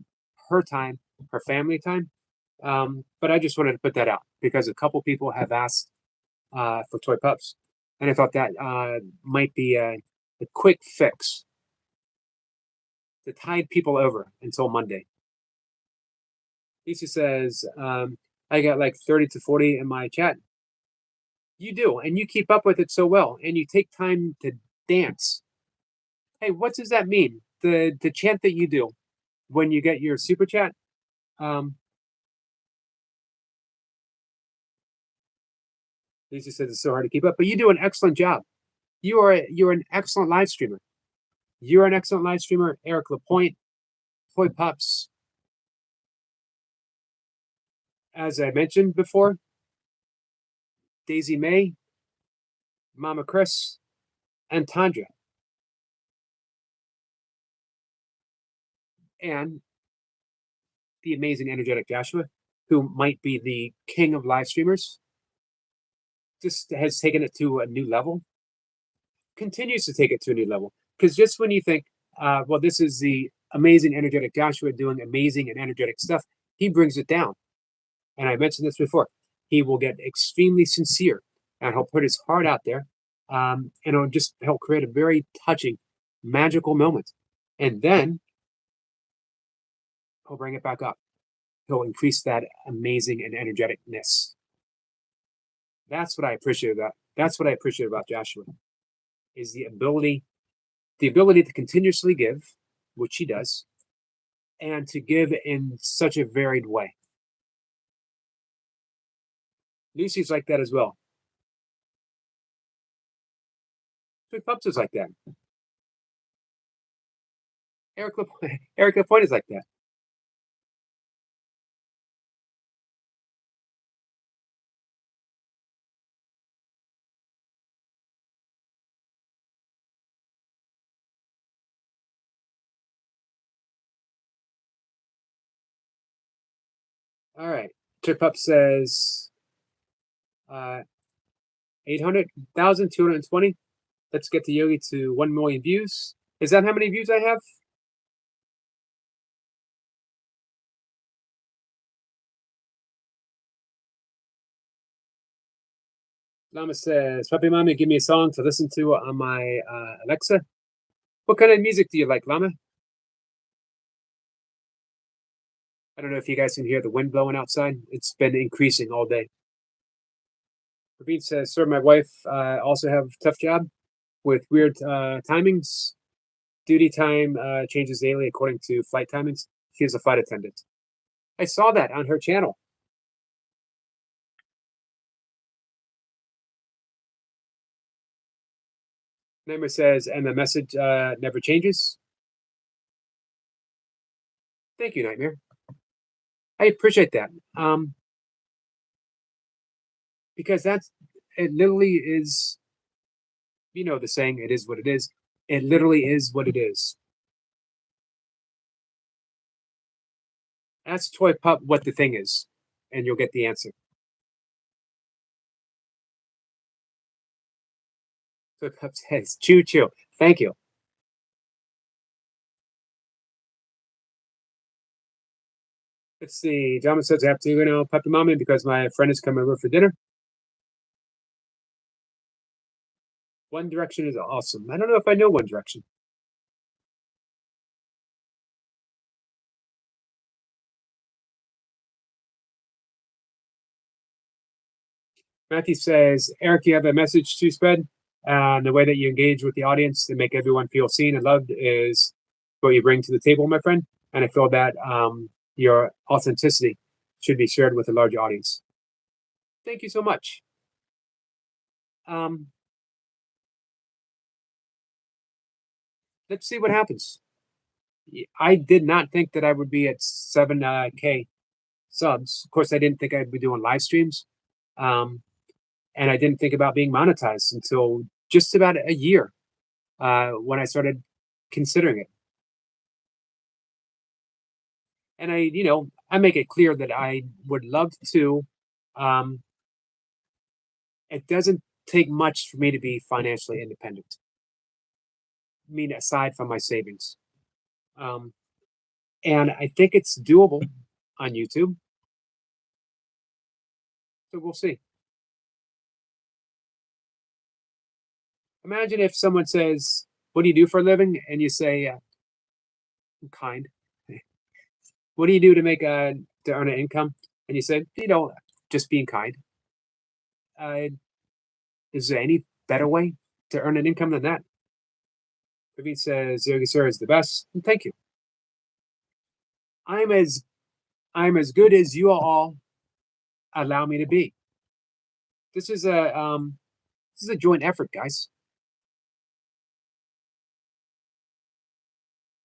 A: time, her family time, but I just wanted to put that out because a couple people have asked for Toy Pups, and I thought that might be a quick fix to tide people over until Monday. Lisa says, I got like 30 to 40 in my chat. You do, and you keep up with it so well, and you take time to dance. Hey, what does that mean? The chant that you do when you get your super chat. Lisa says it's so hard to keep up, but you do an excellent job. You're an excellent live streamer. You're an excellent live streamer. Eric Lapointe, Toy Pups. As I mentioned before, Daisy May, Mama Chris, and Tandra. And the amazing energetic Joshua, who might be the king of live streamers, just has taken it to a new level, continues to take it to a new level. Because just when you think, well, this is the amazing energetic Joshua doing amazing and energetic stuff, he brings it down. And I mentioned this before. He will get extremely sincere and he'll put his heart out there. And he'll create a very touching, magical moment. And then he'll bring it back up. He'll increase that amazing and energeticness. That's what I appreciate about Joshua, is the ability to continuously give, which he does, and to give in such a varied way. Lucy's like that as well. Sweet Pups is like that. Eric Lapointe is like that. All right. Trip Up says 800,220. Let's get the Yogi to 1 million views. Is that how many views I have? Lama says, Puppy Mommy, give me a song to listen to on my Alexa. What kind of music do you like, Lama? I don't know if you guys can hear the wind blowing outside. It's been increasing all day. Praveen says, sir, my wife also have a tough job with weird timings. Duty time changes daily according to flight timings. She is a flight attendant. I saw that on her channel. Nightmare says, and the message never changes. Thank you, Nightmare. I appreciate that. Because it literally is, you know, the saying, it is what it is. It literally is what it is. Ask Toy Pup what the thing is, and you'll get the answer. Flip Up says, choo choo. Thank you. Let's see. John says, I have to go now, Puppy Mommy, because my friend is coming over for dinner. One Direction is awesome. I don't know if I know One Direction. Matthew says, Eric, you have a message to spread. The way that you engage with the audience to make everyone feel seen and loved is what you bring to the table, my friend. And I feel that your authenticity should be shared with a larger audience. Thank you so much. Let's see what happens. I did not think that I would be at 7K subs. Of course, I didn't think I'd be doing live streams. And I didn't think about being monetized until just about a year when I started considering it. And I make it clear that I would love to. It doesn't take much for me to be financially independent. I mean, aside from my savings. And I think it's doable on YouTube. So we'll see. Imagine if someone says, what do you do for a living? And you say, I'm kind. What do you do to make to earn an income? And you say, just being kind. Is there any better way to earn an income than that? David says, Yogi Sir is the best. And thank you. I'm as good as you all allow me to be. This is a joint effort, guys.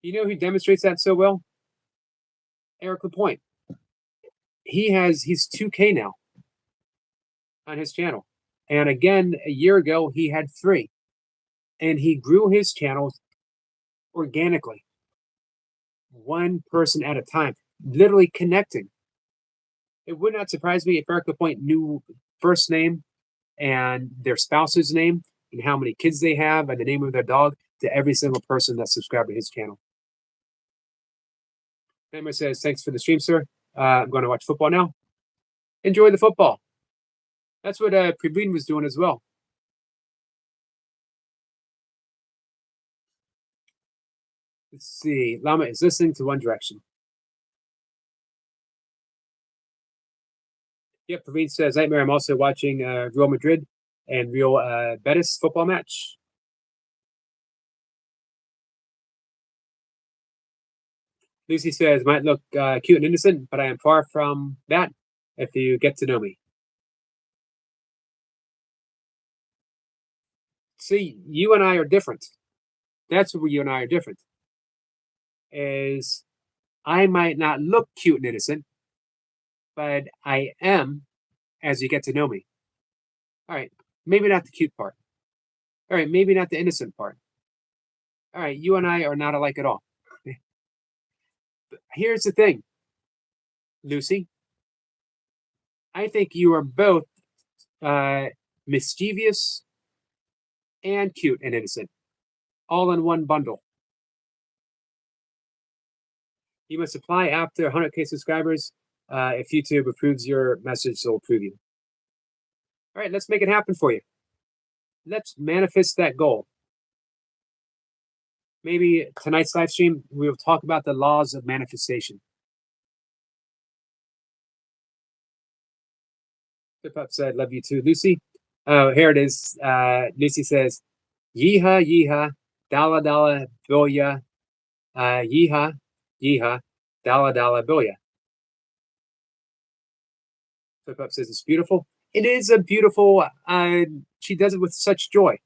A: You know who demonstrates that so well? Eric Lapointe. He's 2K now on his channel. And again, a year ago, he had 3. And he grew his channel organically, one person at a time, literally connecting. It would not surprise me if Eric Lapointe knew first name and their spouse's name and how many kids they have and the name of their dog to every single person that's subscribed to his channel. Emma says, thanks for the stream, sir. I'm going to watch football now. Enjoy the football. That's what Prableen was doing as well. Let's see. Lama is listening to One Direction. Yep, Praveen says, Nightmare, I'm also watching Real Madrid and Real Betis football match. Lucy says, might look cute and innocent, but I am far from that if you get to know me. See, you and I are different. That's where you and I are different. Is I might not look cute and innocent, but I am as you get to know me. All right, maybe not the cute part. All right, maybe not the innocent part. All right, you and I are not alike at all. Here's the thing, Lucy. I think you are both mischievous and cute and innocent, all in one bundle. You must apply after 100K subscribers. If YouTube approves your message, they'll approve you. All right, let's make it happen for you. Let's manifest that goal. Maybe tonight's live stream, we'll talk about the laws of manifestation. Flip Up said, love you too, Lucy. Oh, here it is. Lucy says, yeehaw, yeehaw, dala, dala, bilya. Yeehaw, yeehaw, dala, dala, bilya. Flip Up says, it's beautiful. It is a beautiful, she does it with such joy.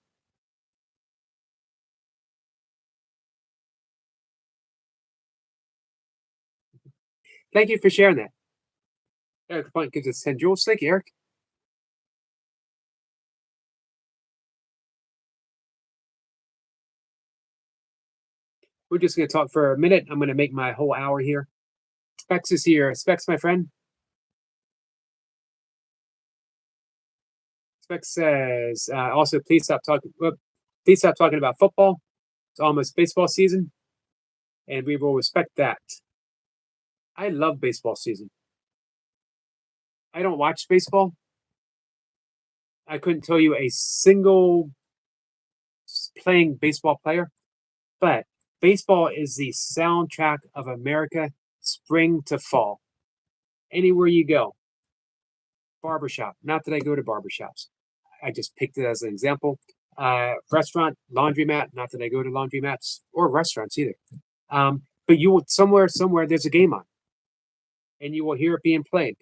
A: Thank you for sharing that. Eric Point gives us 10 joules. Thank you, Eric. We're just going to talk for a minute. I'm going to make my whole hour here. Specs is here. Specs, my friend. Specs says, also, please stop talking. Whoop. Please stop talking about football. It's almost baseball season, and we will respect that. I love baseball season. I don't watch baseball. I couldn't tell you a single playing baseball player, but baseball is the soundtrack of America, spring to fall. Anywhere you go, barbershop. Not that I go to barbershops. I just picked it as an example. Restaurant, laundromat. Not that I go to laundromats or restaurants either. But you will somewhere there's a game on, and you will hear it being played.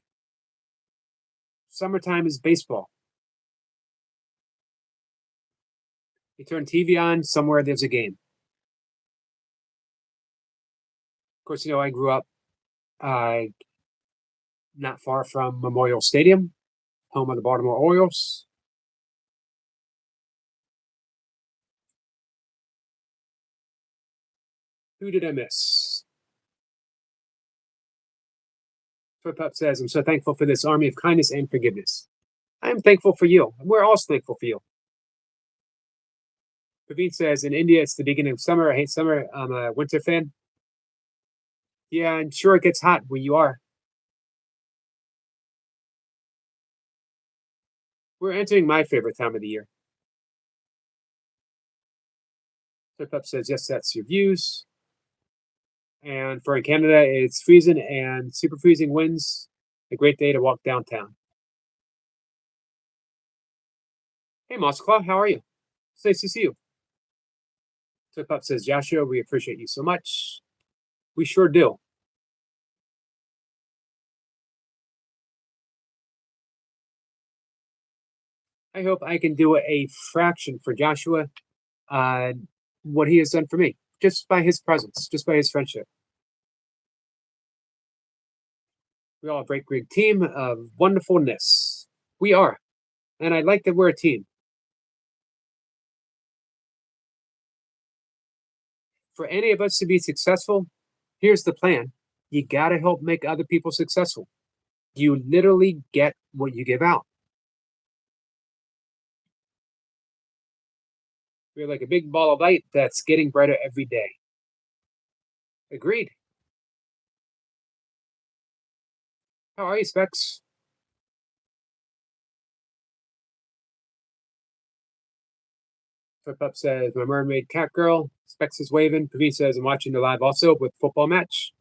A: Summertime is baseball. You turn TV on, somewhere there's a game. Of course, I grew up not far from Memorial Stadium, home of the Baltimore Orioles. Who did I miss? Pup says, I'm so thankful for this army of kindness and forgiveness. I'm thankful for you. We're all thankful for you. Praveen says, in India, it's the beginning of summer. I hate summer. I'm a winter fan. Yeah, I'm sure it gets hot where you are. We're entering my favorite time of the year. Pup says, yes, that's your views. And for in Canada, it's freezing and super freezing winds. A great day to walk downtown. Hey, Mossclaw, how are you? It's nice to see you. Pup says, Joshua, we appreciate you so much. We sure do. I hope I can do a fraction for Joshua, what he has done for me, just by his presence, just by his friendship. We all have a great Greek team of wonderfulness. We are. And I like that we're a team. For any of us to be successful, here's the plan. You got to help make other people successful. You literally get what you give out. We're like a big ball of light that's getting brighter every day. Agreed. How are you, Specs? Flip Up says, my mermaid cat girl. Specs is waving. Praveen says, I'm watching the live also with football match.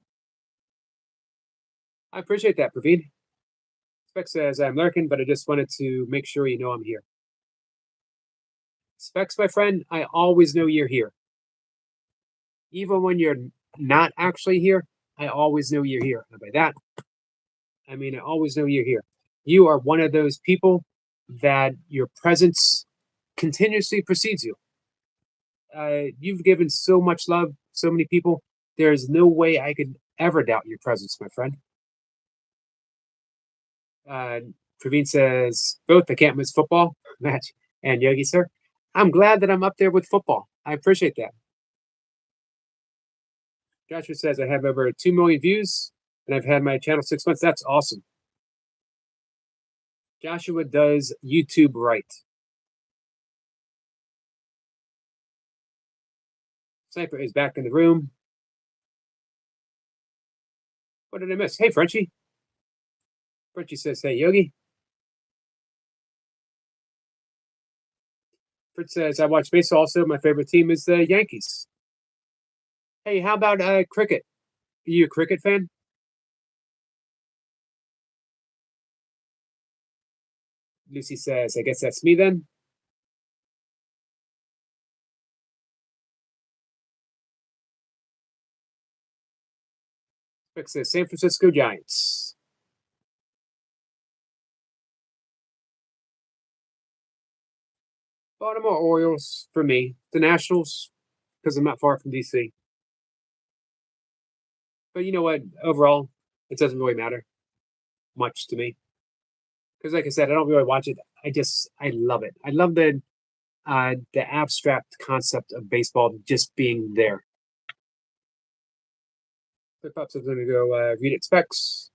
A: I appreciate that, Praveen. Specs says, I'm lurking, but I just wanted to make sure you know I'm here. Specs, my friend, I always know you're here. Even when you're not actually here, I always know you're here. And by that, I mean, I always know you're here. You are one of those people that your presence continuously precedes you. You've given so much love, so many people. There's no way I could ever doubt your presence, my friend. Praveen says, both I can't miss football match and Yogi, sir. I'm glad that I'm up there with football. I appreciate that. Joshua says, I have over 2 million views and I've had my channel 6 months. That's awesome. Joshua does YouTube right. Sniper is back in the room. What did I miss? Hey, Frenchie. Frenchie says, hey, Yogi. Fritz says, I watch baseball also. My favorite team is the Yankees. Hey, how about cricket? Are you a cricket fan? Lucy says, I guess that's me then. Fritz says, San Francisco Giants. Baltimore Orioles for me. The Nationals, because I'm not far from DC. But you know what? Overall, it doesn't really matter much to me. Because like I said, I don't really watch it. I love it. I love the abstract concept of baseball just being there. Flip up, so I'm gonna go read it specs.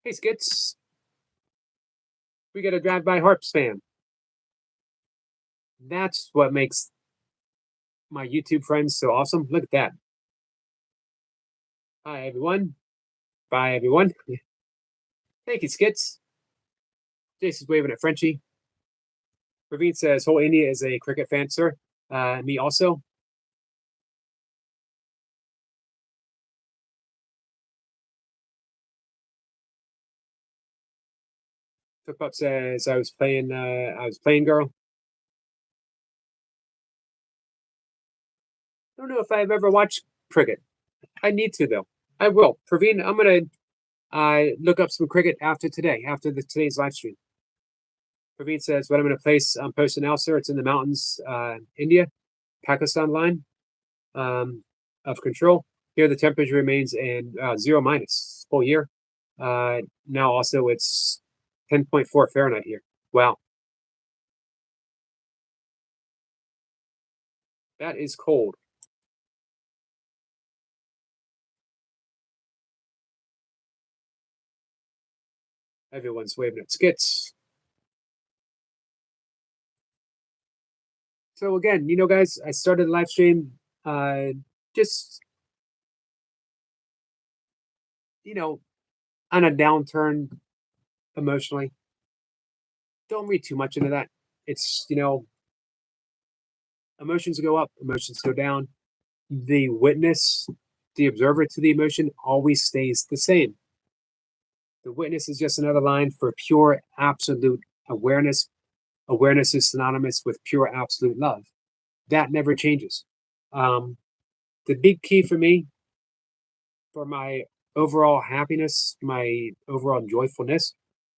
A: Hey, Skits. We got a drive-by harp fan. That's what makes my YouTube friends so awesome. Look at that. Hi, everyone. Bye, everyone. Thank you, Skits. Jason's waving at Frenchie. Ravine says, whole India is a cricket fan, sir. Me also. Flip Up says, I was playing girl. I don't know if I've ever watched cricket. I need to, though. I will. Praveen, I'm going to look up some cricket after today's live stream. Praveen says, what I'm going to place on post now, sir. It's in the mountains, India, Pakistan line of control. Here, the temperature remains in 0 minus full year. Now, also, it's 10.4 Fahrenheit here. Wow. That is cold. Everyone's waving at Skits. So again, guys, I started the live stream just, on a downturn emotionally. Don't read too much into that. It's, emotions go up, emotions go down. The witness, the observer to the emotion always stays the same. The witness is just another line for pure absolute awareness. Awareness is synonymous with pure absolute love. That never changes. The big key for me, for my overall happiness, my overall joyfulness,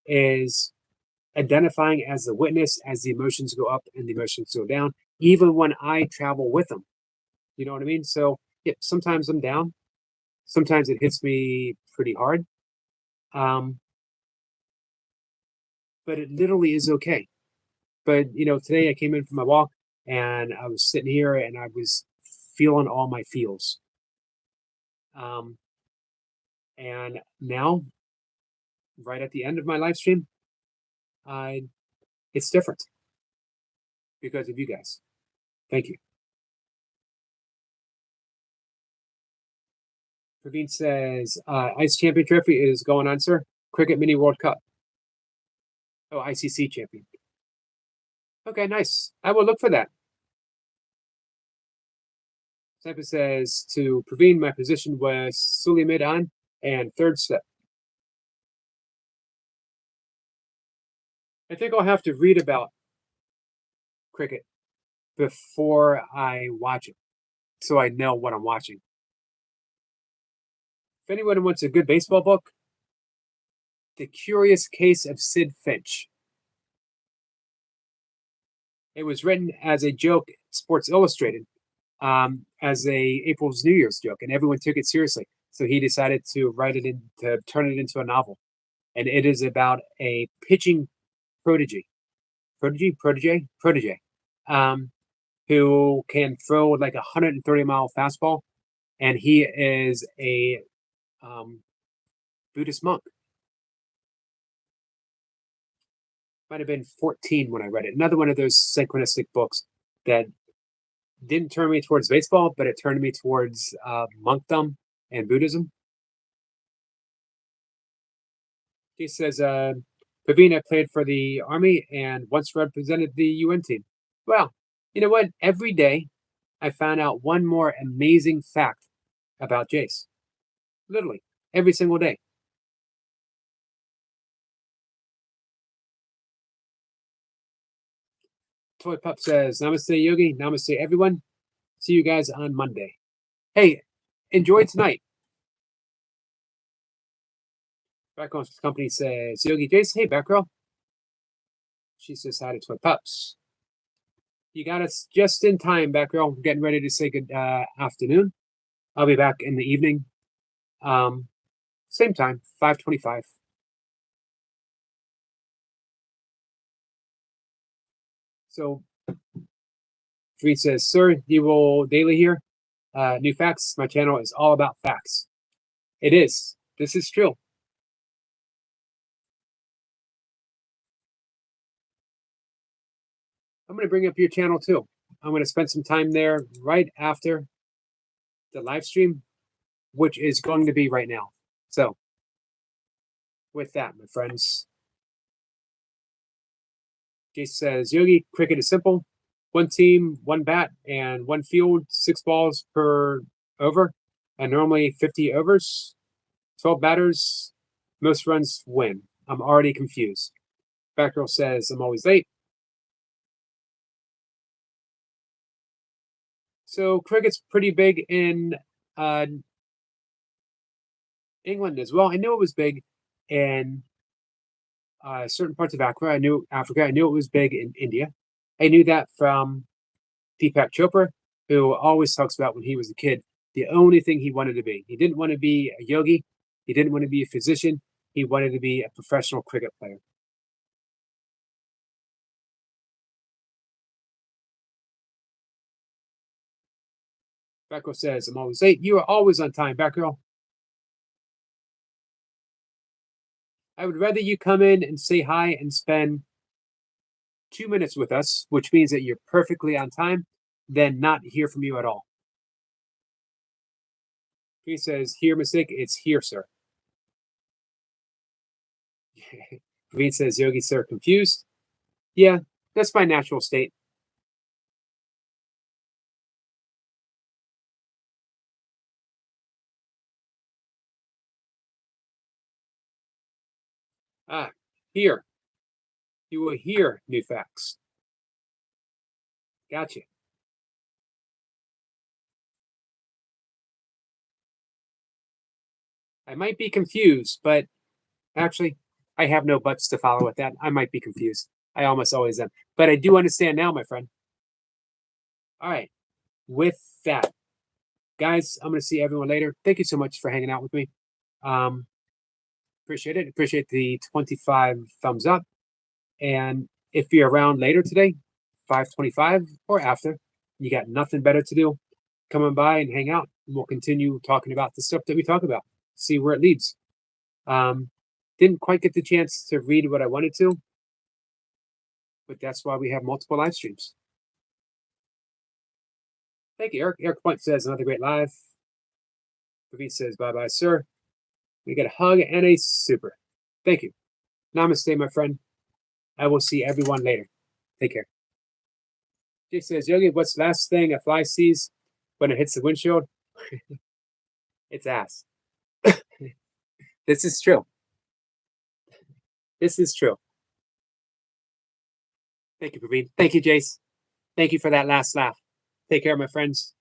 A: is identifying as the witness as the emotions go up and the emotions go down, even when I travel with them. You know what I mean? So, yeah, sometimes I'm down. Sometimes it hits me pretty hard. But it literally is okay. But, today I came in from my walk and I was sitting here and I was feeling all my feels. And now, right at the end of my live stream, it's different because of you guys. Thank you. Praveen says, Ice Champion Trophy is going on, sir. Cricket Mini World Cup. Oh, ICC Champion. Okay, nice. I will look for that. Sniper says, to Praveen, my position was Suli mid-on and third step. I think I'll have to read about cricket before I watch it so I know what I'm watching. If anyone wants a good baseball book, The Curious Case of Sid Finch. It was written as a joke in Sports Illustrated, as a April's New Year's joke, and everyone took it seriously. So he decided to turn it into a novel, and it is about a pitching protege, who can throw like 130-mile fastball, and he is a Buddhist monk. Might have been 14 when I read it. Another one of those synchronistic books that didn't turn me towards baseball, but it turned me towards monkdom and Buddhism. He says, Pavina played for the Army and once represented the UN team. Well, you know what? Every day I found out one more amazing fact about Jace. Literally, every single day. Toy Pup says, Namaste, Yogi. Namaste, everyone. See you guys on Monday. Hey, enjoy tonight. Background Company says, Yogi Jace, hey, Batgirl. She says hi to Toy Pups. You got us just in time, Batgirl. Getting ready to say good afternoon. I'll be back in the evening. Same time, 5:25. So, Reed says, Sir, you will daily here. New facts. My channel is all about facts. It is. This is true. I'm going to bring up your channel too. I'm going to spend some time there right after the live stream, which is going to be right now. So, with that, my friends, Jason says, Yogi, cricket is simple. One team, one bat, and one field, 6 balls per over, and normally 50 overs, 12 batters, most runs win. I'm already confused. Batgirl says, I'm always late. So cricket's pretty big in England as well. I knew it was big in certain parts of Africa. I knew it was big in India. I knew that from Deepak Chopra, who always talks about when he was a kid, the only thing he wanted to be. He didn't want to be a yogi. He didn't want to be a physician. He wanted to be a professional cricket player. Batgirl says, I'm always late. You are always on time, Batgirl. I would rather you come in and say hi and spend 2 minutes with us, which means that you're perfectly on time, than not hear from you at all. He says, here, mistake. It's here, sir. Praveen says, Yogi, sir, confused. Yeah, that's my natural state. Ah, here. You will hear new facts. Gotcha. I might be confused, but actually, I have no buts to follow with that. I might be confused. I almost always am. But I do understand now, my friend. All right. With that, guys, I'm going to see everyone later. Thank you so much for hanging out with me. Appreciate it. Appreciate the 25 thumbs up. And if you're around later today, 5:25 or after, you got nothing better to do, come on by and hang out. And we'll continue talking about the stuff that we talk about, see where it leads. Didn't quite get the chance to read what I wanted to, but that's why we have multiple live streams. Thank you, Eric. Eric Point says, another great live. Praveen says, bye-bye, sir. We get a hug and a super. Thank you. Namaste, my friend. I will see everyone later. Take care. Jay says, Yogi, what's the last thing a fly sees when it hits the windshield? It's ass. This is true. This is true. Thank you, Praveen. Thank you, Jace. Thank you for that last laugh. Take care, my friends.